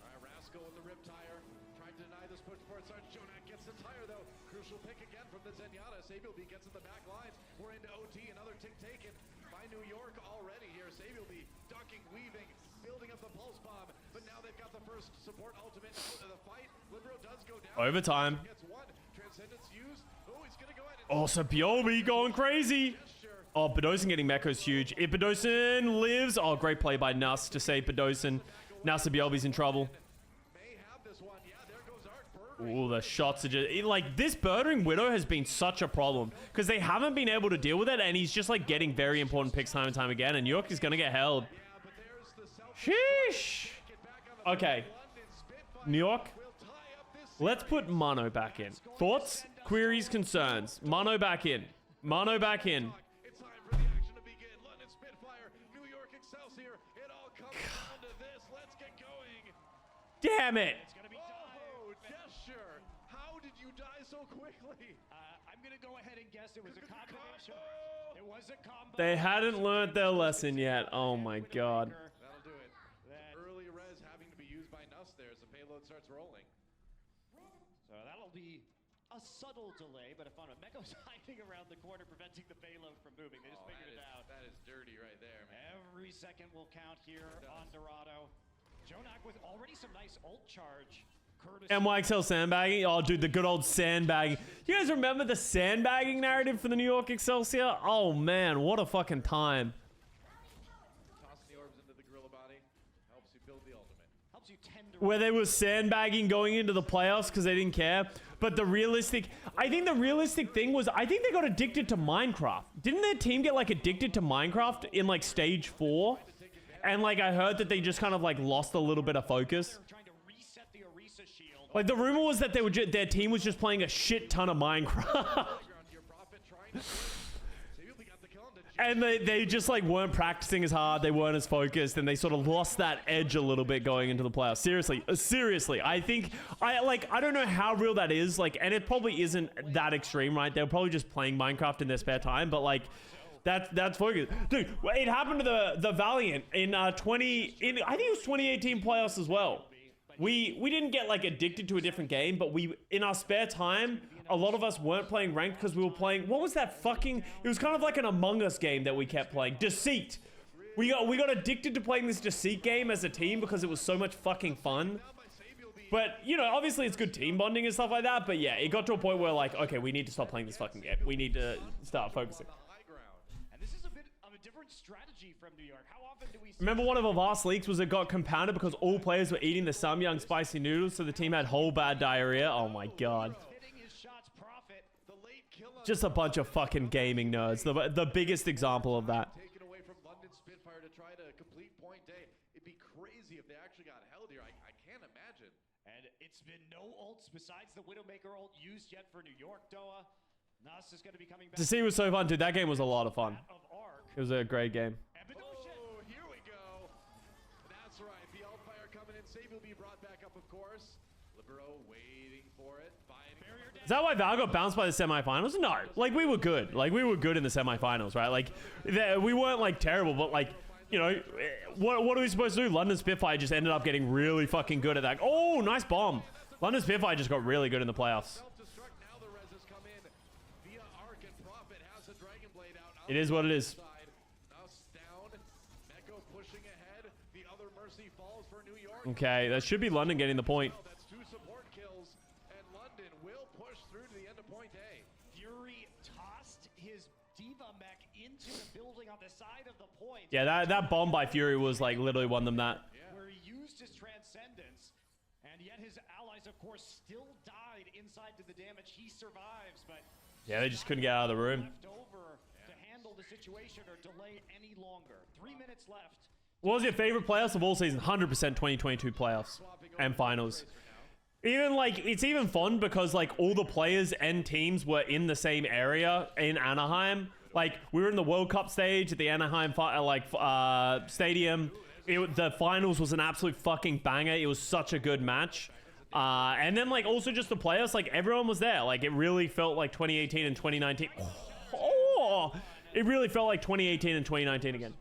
All right, Rascal with the Riptire. Trying to deny this push before it starts. Jonak gets the tire, though. Crucial pick again from the Zenyatta. Sabielby gets in the back lines. We're into OT. Another tick taken by New York already here. Sabielby ducking, weaving, building up the pulse bomb. But now they've got the first support ultimate out of the fight. Libero does go down. Overtime. Gets one. Transcendence used. Oh, he's going to go ahead and Oh, Sabiobi going crazy. Oh, Bedosen getting Mecho's huge. If Bedosen lives... Oh, great play by Nuss to save Bedosen. Now Sabiobi's in trouble. may have this one. Yeah, there goes Art Birdring. Ooh, the shots are just... Like, this Birdring Widow has been such a problem. Because they haven't been able to deal with it, and he's just, like, getting very important picks time and time again, and New York is going to get held. Yeah, but there's the self Sheesh. get back on the Okay. London Spitfire New York, will tie up this let's put Mono back in. Thoughts? Queries? Concerns? Mono back in. Mono back in. It's time for the action to begin. London Spitfire, New York Excelsior. It all comes down to this. Let's get going. Damn it. It's going to be Oh, gesture. How did you die so quickly? I'm gonna go ahead and guess it was a combination. It was a combo. They hadn't learned their lesson yet. Oh my god. That'll do it. Early res having to be used by Nuss there as the payload starts rolling. So that'll be a subtle delay, but a fun one. Meko's hiding around the corner, preventing the payload from moving. They just figured it out. That is dirty right there, man. Every second will count here on Dorado. Jonak with already some nice ult charge. NYXL sandbagging? Oh, dude, the good old sandbagging. You guys remember the sandbagging narrative for the New York Excelsior? Oh, man, what a fucking time. Tossing the orbs into the gorilla body helps you build the ultimate. Helps you tend Where they were sandbagging going into the playoffs because they didn't care. But the realistic... I think the realistic thing was... I think they got addicted to Minecraft. Didn't their team get, like, addicted to Minecraft in, like, stage 4? And, like, I heard that they just kind of, like, lost a little bit of focus. Like, the rumor was that they were their team was just playing a shit ton of Minecraft. And they just, like, weren't practicing as hard. They weren't as focused. And they sort of lost that edge a little bit going into the playoffs. Seriously. I think, I don't know how real that is. Like, and it probably isn't that extreme, right? They're probably just playing Minecraft in their spare time. But, like, that's focus. Dude, it happened to the Valiant in I think it was 2018 playoffs as well. We didn't get, like, addicted to a different game, but we, in our spare time, a lot of us weren't playing ranked because we were playing, what was that fucking, it was kind of like an Among Us game that we kept playing. Deceit. We got addicted to playing this Deceit game as a team because it was so much fucking fun. But, you know, obviously it's good team bonding and stuff like that, but yeah, it got to a point where, like, okay, we need to stop playing this fucking game. We need to start focusing. And this is a bit of a different strategy from New York. How often do we see... Remember one of our last leaks was it got compounded because all players were eating the Samyang spicy noodles, so the team had whole bad diarrhea? Oh my god. Just a bunch of fucking gaming nerds. The biggest example of that. Taken away from London Spitfire to try to complete point day. It'd be crazy if they actually got held here. I can't imagine. And it's been no ults besides the Widowmaker ult used yet for New York, Doa. Nas is going to be coming back. To see was so fun, dude. That game was a lot of fun. It was a great game. Oh, here we go. That's right. The Altfire coming in. Save will be brought back up, of course. Libero waiting for it. Is that why Val got bounced by the semifinals? No. Like, we were good. Like, we were good in the semifinals, right? Like, we weren't, like, terrible, but, like, you know, what are we supposed to do? London Spitfire just ended up getting really fucking good at that. Oh, nice bomb. London Spitfire just got really good in the playoffs. It is what it is. Okay, that should be London getting the point. That's 2 support kills, and London will push through to the end of point A. Fury tossed his Diva mech into the building on the side of the point. Yeah, that bomb by Fury was, like, literally won them that. Where he used his transcendence, and yet his allies, of course, still died inside to the damage. He survives, but... Yeah, they just couldn't get out of the room. Left over to handle the situation or delay any longer. 3 minutes left. What was your favorite playoffs of all season? 100% 2022 playoffs and finals. Even, like, it's even fun because, like, all the players and teams were in the same area in Anaheim. Like, we were in the World Cup stage at the Anaheim stadium. The finals was an absolute fucking banger. It was such a good match. And then, like, also just the players, like, everyone was there. Like, it really felt like 2018 and 2019. Oh, it really felt like 2018 and 2019 again.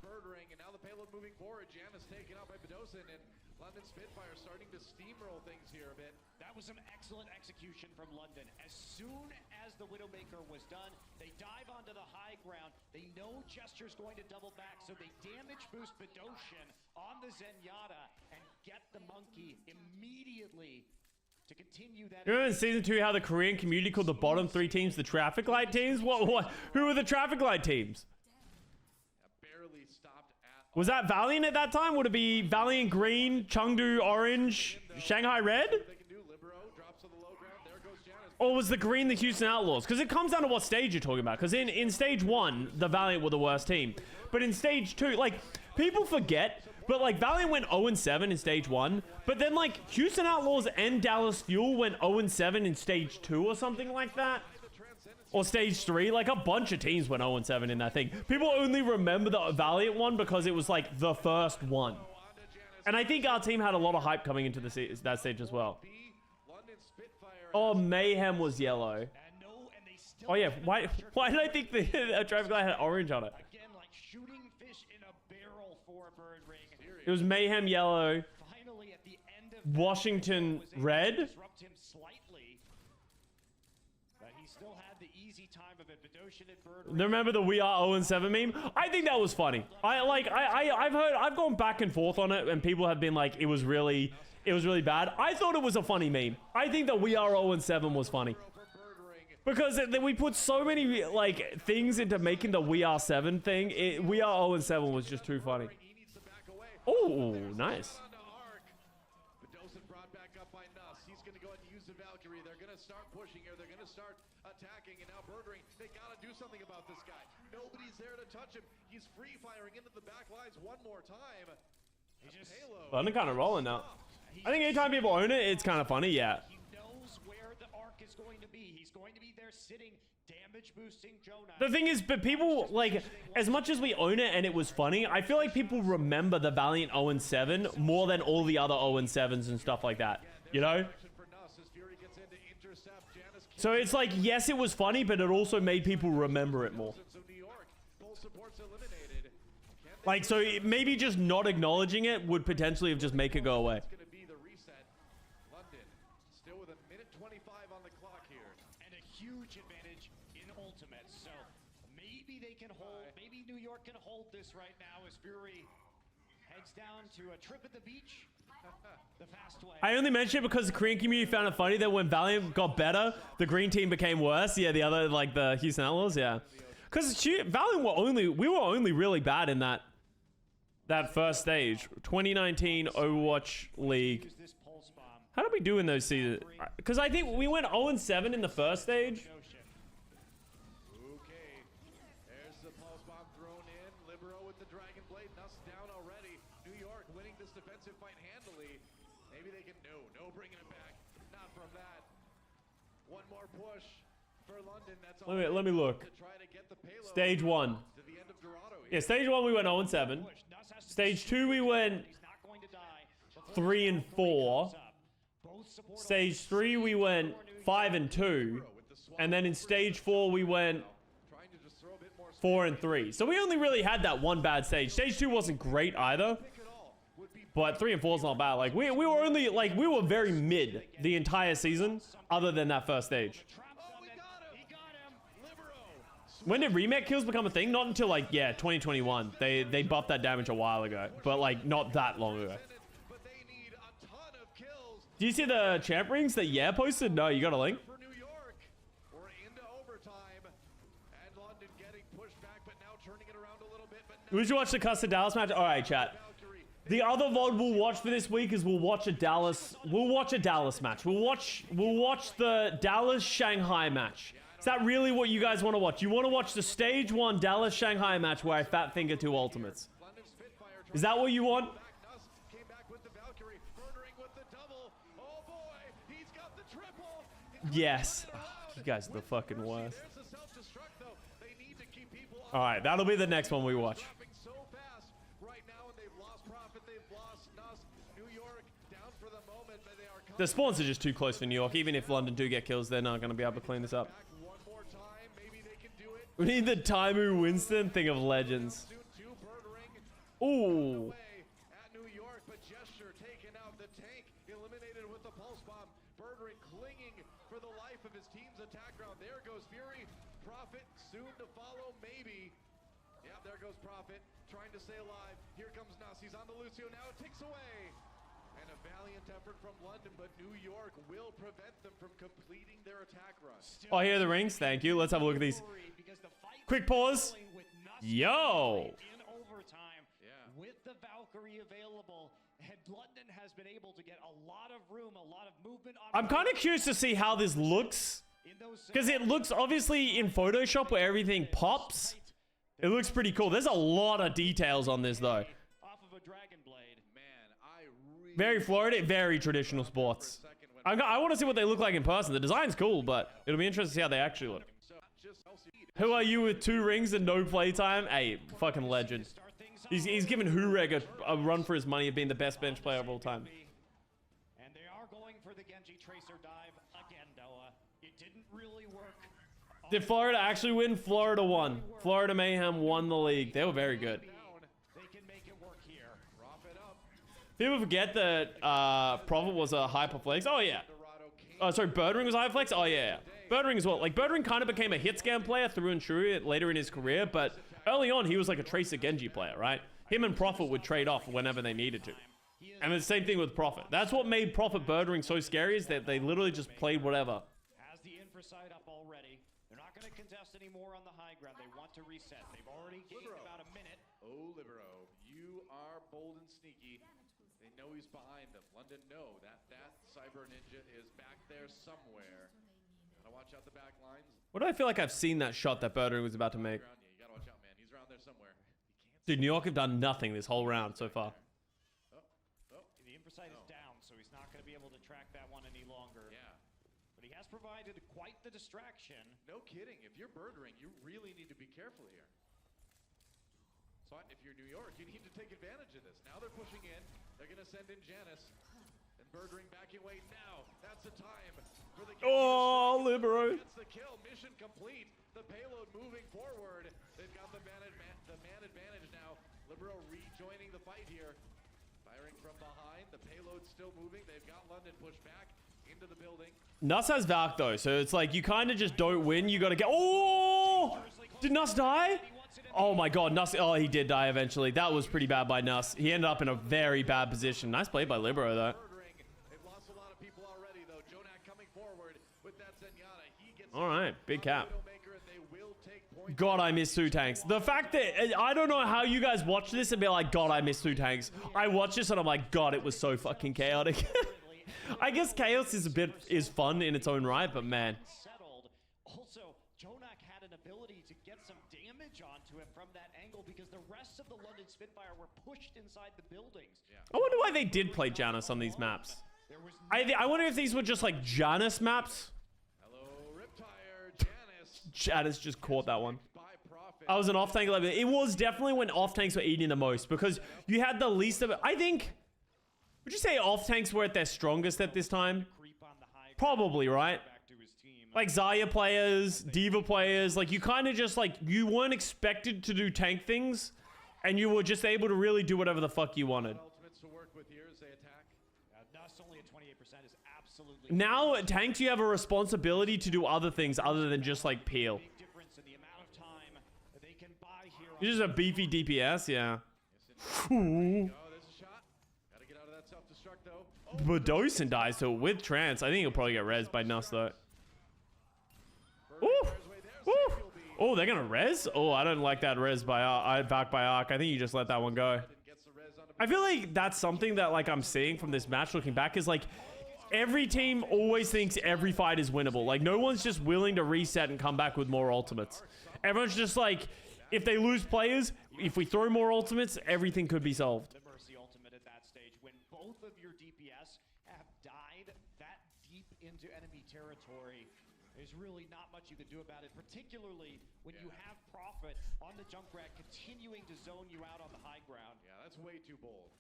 Some excellent execution from London. As soon as the Widowmaker was done, they dive onto the high ground. They know Jester's going to double back, so they damage boost Bedosian on the Zenyatta and get the monkey immediately to continue that. Remember in season 2 how the Korean community called the bottom 3 teams the traffic light teams? What? Who were the traffic light teams? Barely stopped at. Was that Valiant at that time? Would it be Valiant Green, Chengdu Orange, Shanghai Red? Or was the green the Houston Outlaws? Because it comes down to what stage you're talking about. Because in stage 1, the Valiant were the worst team. But in stage 2, like, people forget, but, like, Valiant went 0-7 in stage 1. But then, like, Houston Outlaws and Dallas Fuel went 0-7 in stage 2 or something like that. Or stage 3. Like, a bunch of teams went 0-7 in that thing. People only remember the Valiant one because it was, like, the first one. And I think our team had a lot of hype coming into that stage as well. Oh, Mayhem was yellow. And still Oh yeah, given why pressure. did I think the Dragonfly had orange on it? Again, like shooting fish in a barrel for Bird Ring. It was Mayhem yellow, Finally, at the end of Washington was able to red. disrupt him slightly. But he still had the easy time of it. Vidoshin and Bird Ring. Remember the "We Are 0-7" meme? I think that was funny. I've gone back and forth on it, and people have been like, it was really bad. I thought it was a funny meme. I think that "We Are 0-7" was funny because we put so many like things into making the "We Are 7" thing. "We Are 0-7" was just too funny. Oh, nice. Vidoshin brought back up by Nuss. He's going to go ahead and use the Valkyrie. They're going to start pushing here. They're going to start attacking. And now Bird Ring, they got to do something about this guy. Nobody's there to touch him. He's free firing into the back lines one more time. London kind of rolling now. I think anytime people own it, it's kind of funny. Yeah. He knows where the arc is going to be. He's going to be there sitting, damage boosting Jonah. The thing is, but people, like, as much as we own it and it was funny, I feel like people remember the Valiant 0-7 more than all the other 0-7s and stuff like that, you know? So it's like, yes, it was funny, but it also made people remember it more. Like, so maybe just not acknowledging it would potentially have just make it go away. Still with a minute 25 on the clock here. And a huge advantage in Ultimate. So maybe they can hold, maybe New York can hold this right now as Fury heads down to a trip at the beach. The fast way. I only mention it because the Korean community found it funny that when Valiant got better, the green team became worse. Yeah, the other, like the Houston Outlaws, yeah. Because Valiant we were only really bad in that first stage. 2019 Overwatch League. Use this pulse bomb. How did we do in those seasons? Because I think we went 0-7 in the first stage. Okay, there's the pulse bomb thrown in. Libero with the Dragon Blade. Nuss down already. New York winning this defensive fight handily. Maybe they can, no bringing it back. Not from that. One more push for London. That's all Let me look. to try to get the payload Stage 1. to the end of Dorado here. Yeah, stage 1 we went 0-7. Stage 2 we went 3-4. Stage 3 we went 5-2. And then in stage 4 we went Trying to just throw a bit more 4-3. So we only really had that one bad stage. Stage 2 wasn't great either. But 3 and 4 is not bad. Like we were only like we were very mid the entire season, other than that first stage. When did remake kills become a thing? Not until like 2021. They buffed that damage a while ago, but like not that long ago. but they need a ton of kills Do you see the champ rings that posted? No, you got a link. for New York. We're into overtime. And London getting pushed back, but now turning it around a little bit. But now We should watch the Custa Dallas match. All right, chat. Valkyrie. The other VOD we'll watch for this week is we'll watch a Dallas match. We'll watch the Dallas Shanghai match. Is that really what you guys want to watch? You want to watch the stage 1 Dallas Shanghai match where I fat finger 2 ultimates? London Spitfire Is that what you want? back. Nuss came back with the Valkyrie. Murdering with the double. Oh boy, he's got the triple. Yes. Oh, you guys are the fucking worst. There's the self-destruct though. They need to keep people All right, that'll be the next one we watch. dropping so fast right now, and they've lost Profit, they've lost Nuss. New York down for the moment, but they are The spawns are just too close for New York. Even if London do get kills, they're not going to be able to clean this up. back one more time. Maybe they can do it. We need the Taimu Winston thing of legends. Soon to Bird Ring. Ooh. Away at New York, but Gesture taken out. The tank eliminated with the pulse bomb. Bird Ring clinging for the life of his team's attack ground. There goes Fury. Profit soon to follow, maybe. Yeah, there goes Profit trying to stay alive. Here comes Nuss. He's on the Lucio now. It ticks away. And a valiant effort from London, but New York will prevent them from completing their attack run. Oh, here are the rings. Thank you. Let's have a look at these. Quick pause. Yo. In overtime, with the Valkyrie available, and London has been able to get a lot of room, a lot of movement on. I'm kind of curious to see how this looks. Because it looks obviously in Photoshop where everything pops. It looks pretty cool. There's a lot of details on this though. Off of a Dragon Blade. Man, I really Very Florida, very traditional sports. I want to see what they look like in person. The design's cool, but it'll be interesting to see how they actually look. so just Who are you with 2 rings and no playtime? Hey, fucking legend. Start things off. He's given Hureg a run for his money of being the best bench player of all time. And they are going for the Genji Tracer dive again, Noah. It didn't really work. Did Florida actually win? Florida won. Florida Mayhem won the league. They were very good. They can make it work here. Prop it up. People forget that Prophet was a hyperflex. Oh, yeah. Oh, sorry, Birdring was a hyperflex? Oh, yeah. Birdring as well. Like, Birdring kind of became a hit scam player through and through later in his career, but early on, he was like a Tracer Genji player, right? Him and Prophet would trade off whenever they needed to. And the same thing with Prophet. That's what made Prophet Birdring so scary, is that they literally just played whatever. Has the infra side up already. They're not going to contest anymore on the high ground. They want to reset. They've already gained about a minute. Oh, Libero, you are bold and sneaky. They know he's behind them. London know that Cyber Ninja is back there somewhere. Gotta watch out the back lines. What do I feel like I've seen that shot that Birdring was about to make? Yeah, you gotta watch out, man. He's around there somewhere. Dude, New York have done nothing this whole round so far. The infra side is down, so he's not going to be able to track that one any longer. Yeah. But he has provided quite the distraction. No kidding. If you're Birdring, you really need to be careful here. So if you're New York, you need to take advantage of this. Now they're pushing in. They're going to send in Janice. And Birdring backing away now. That's the time for the Oh, Libero. That's the kill. Mission complete. The payload moving forward. They've got the man advantage now. Libero rejoining the fight here. Firing from behind. The payload's still moving. They've got London pushed back into the building. Nuss has Valk though, so it's like you kind of just don't win. You got to get. Oh! Did Nuss die? Oh my god, Nuss. Oh, he did die eventually. That was pretty bad by Nuss. He ended up in a very bad position. Nice play by Libero though. They've lost a lot of people already though. Jonak coming forward with that Zenyatta. He gets All right, big cap. Widowmaker, and they will take points. God, I miss two tanks. The fact that I don't know how you guys watch this and be like, God, I miss two tanks. I watch this and I'm like, God, it was so fucking chaotic. I guess chaos is fun in its own right, but man. Settled. Also, Jonak had an ability to get some damage onto him from that angle because the rest of the London Spitfire were pushed inside the buildings. I wonder why they did play Janus on these maps. There was I wonder if these were just like Janus maps. Hello, Riptire, Janice. Janus just caught that one. By Prophet. I was an off tank level. It was definitely when off tanks were eating the most because you had the least of it. I think. Would you say off tanks were at their strongest at this time? creep on the high Probably, right? back to his team. Like Zarya players, Diva players, like you kind of just like, you weren't expected to do tank things and you were just able to really do whatever the fuck you wanted. Ultimates to work with here as they attack. Nuss only at 28% is absolutely Now at tanks, you have a responsibility to do other things other than just like peel. big difference in the amount of time that they can buy here. You're just a beefy DPS, yeah. Oh, there's a shot. Gotta get out of that self-destruct though. Oh, But Dosen dies, so with Trance, I think he'll probably get res by Nuss though. Ooh! Ooh! Oh, they're gonna res? Oh, I don't like that res by back by Arc. I think you just let that one go. gets the res onto I feel like that's something that like I'm seeing from this match looking back is like every team always thinks every fight is winnable. Like no one's just willing to reset and come back with more ultimates. Everyone's just like, if they lose players, if we throw more ultimates, everything could be solved. the Mercy ultimate at that stage when both of your DPS have died that deep into enemy territory. There's really not much you can do about it, particularly when you have Prophet on the Junkrat continuing to zone you out on the high ground. Yeah, that's way too bold.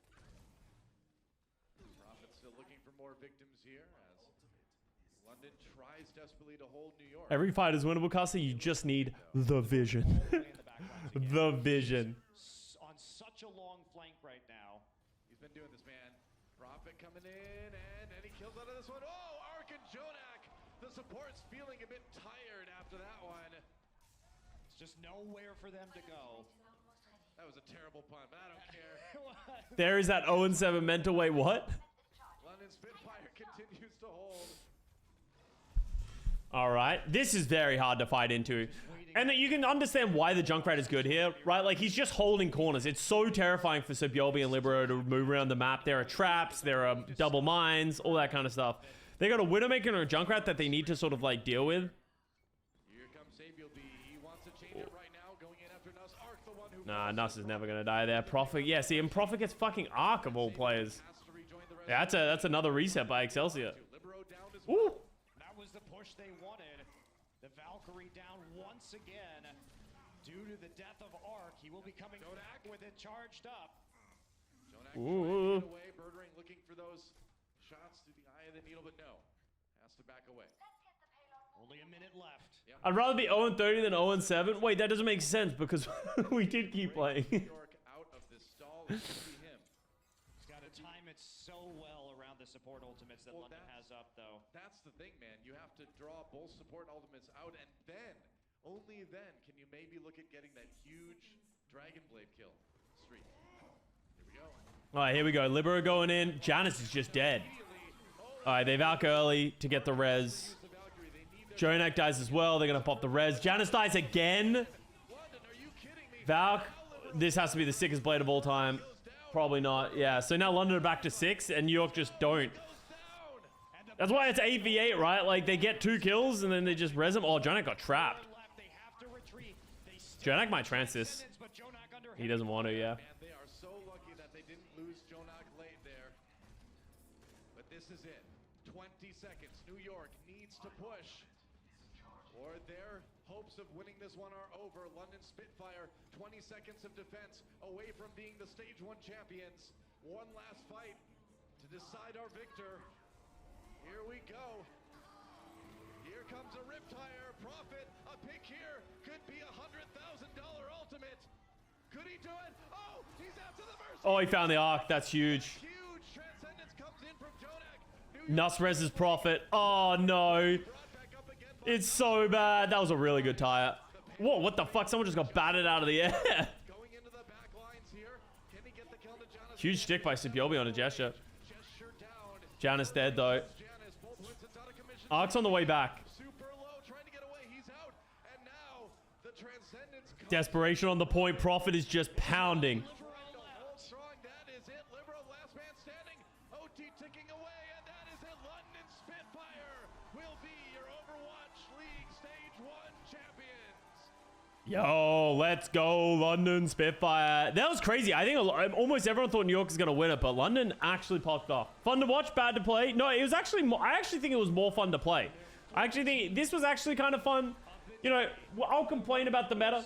Prophet still looking for more victims here as London tries desperately to hold New York. Every fight is winnable, Custa. You just need the vision. In the back lines again. The vision. On such a long flank right now. He's been doing this, man. Prophet coming in, and he kills out of this one. Oh, Ark and Jonak. The support's feeling a bit tired after that one. It's just nowhere for them to go. That was a terrible pun, but I don't care. There is that 0-7 mental. Wait, what? London Spitfire continues to hold. All right. This is very hard to fight into. And that you can understand why the Junkrat is good here, right? Like, he's just holding corners. It's so terrifying for Subyobi and Libero to move around the map. There are traps, there are double mines, all that kind of stuff. They got a Widowmaker and a Junkrat that they need to sort of, like, deal with. Here comes Sabiel B. He wants to change it right now, going in after Nuss. Ark, the one who Nah, Nuss is never going to die there. Prophet, yeah, see, and Prophet gets fucking Arc of all players. has to rejoin the rest. Yeah, that's another reset by Excelsior. Libero down as well. Ooh. That was the push they wanted. The Valkyrie down once again. Due to the death of Ark, he will be coming back with it charged up. Jonak Ooh. trying to get away. Birdring looking for those shots through the eye of the needle, but no. Has to back away. Only a minute left. I'd rather be 0-30 than 0-7. Wait, that doesn't make sense because we did keep playing. New York out of this stall. It should be him. He's got to time it so well around the support ultimates that Well, London has up, though. That's the thing, man. You have to draw both support ultimates out, and then, only then, can you maybe look at getting that huge Dragon Blade kill streak. Here we go. All right, here we go. Libero going in. Janus is just dead. All right, they Valk early to get the res. Jonak dies as well. They're going to pop the res. Janus dies again. Valk. This has to be the sickest blade of all time. Probably not. Yeah, so now London are back to 6, and New York just don't. That's why it's 8v8, right? Like, they get 2 kills, and then they just res them. Oh, Jonak got trapped. Jonak might trance this. He doesn't want to, yeah. And they are so lucky that they didn't lose Jonak late there. But this is it. 20 seconds. New York needs to push, or their hopes of winning this one are over. London Spitfire, 20 seconds of defense away from being the Stage 1 champions. One last fight to decide our victor. Here we go. Here comes a Riptire. Profit, a pick here. Could be $100,000 ultimate. Could he do it? Oh, he's out to the mercy. Oh, he found the arc. That's huge. Huge transcendence comes in from Jonak. Nuss reses Prophet. Oh, no. It's so bad. That was a really good tire. Whoa, what the fuck? Someone just got batted out of the air. Going into the back lines here. Can he get the kill to Janus? Huge stick by Scipiobi on a gesture. Gesture down. Janus dead, though. Janus, both wins, it's out of commission. Arc's on the way back. Super low, trying to get away. He's out. And now the transcendence comes. Desperation on the point. Prophet is just pounding. Hold strong. That is it. Libero, last man standing. OT ticking away, and that is it. London Spitfire will be your Overwatch League Stage 1 champions. Yo, let's go, London Spitfire. That was crazy. I think almost everyone thought New York was going to win it, but London actually popped off. Fun to watch, bad to play. No, it was actually more, I actually think it was more fun to play. I actually think this was actually kind of fun. You know, I'll complain about the meta.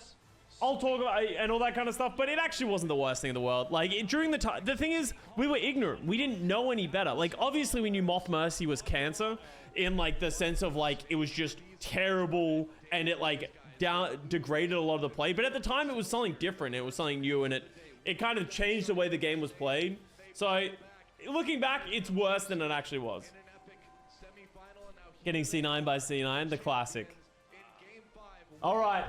I'll talk about and all that kind of stuff, but it actually wasn't the worst thing in the world. Like, during the time, the thing is, we were ignorant. We didn't know any better. Like, obviously we knew Moth Mercy was cancer in, like, the sense of, like, it was just terrible and it, like, degraded a lot of the play. But at the time, it was something different. It was something new, and it kind of changed the way the game was played. So, looking back, it's worse than it actually was. Getting C9 by C9, the classic. All right.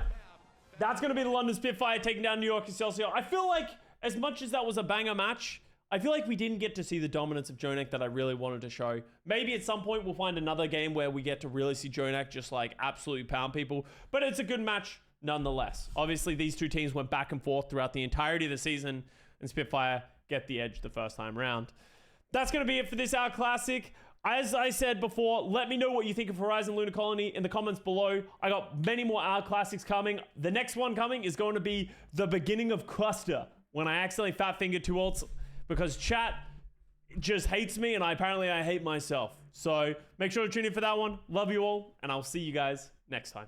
That's going to be the London Spitfire taking down New York Excelsior. I feel like, as much as that was a banger match, I feel like we didn't get to see the dominance of Jonak that I really wanted to show. Maybe at some point we'll find another game where we get to really see Jonak just, like, absolutely pound people. But it's a good match nonetheless. Obviously, these two teams went back and forth throughout the entirety of the season, and Spitfire get the edge the first time round. That's going to be it for this Hour Classic. As I said before, let me know what you think of Horizon Lunar Colony in the comments below. I got many more Hour Classics coming. The next one coming is going to be the beginning of Custa, when I accidentally fat fingered 2 ults because chat just hates me, and apparently I hate myself. So make sure to tune in for that one. Love you all, and I'll see you guys next time.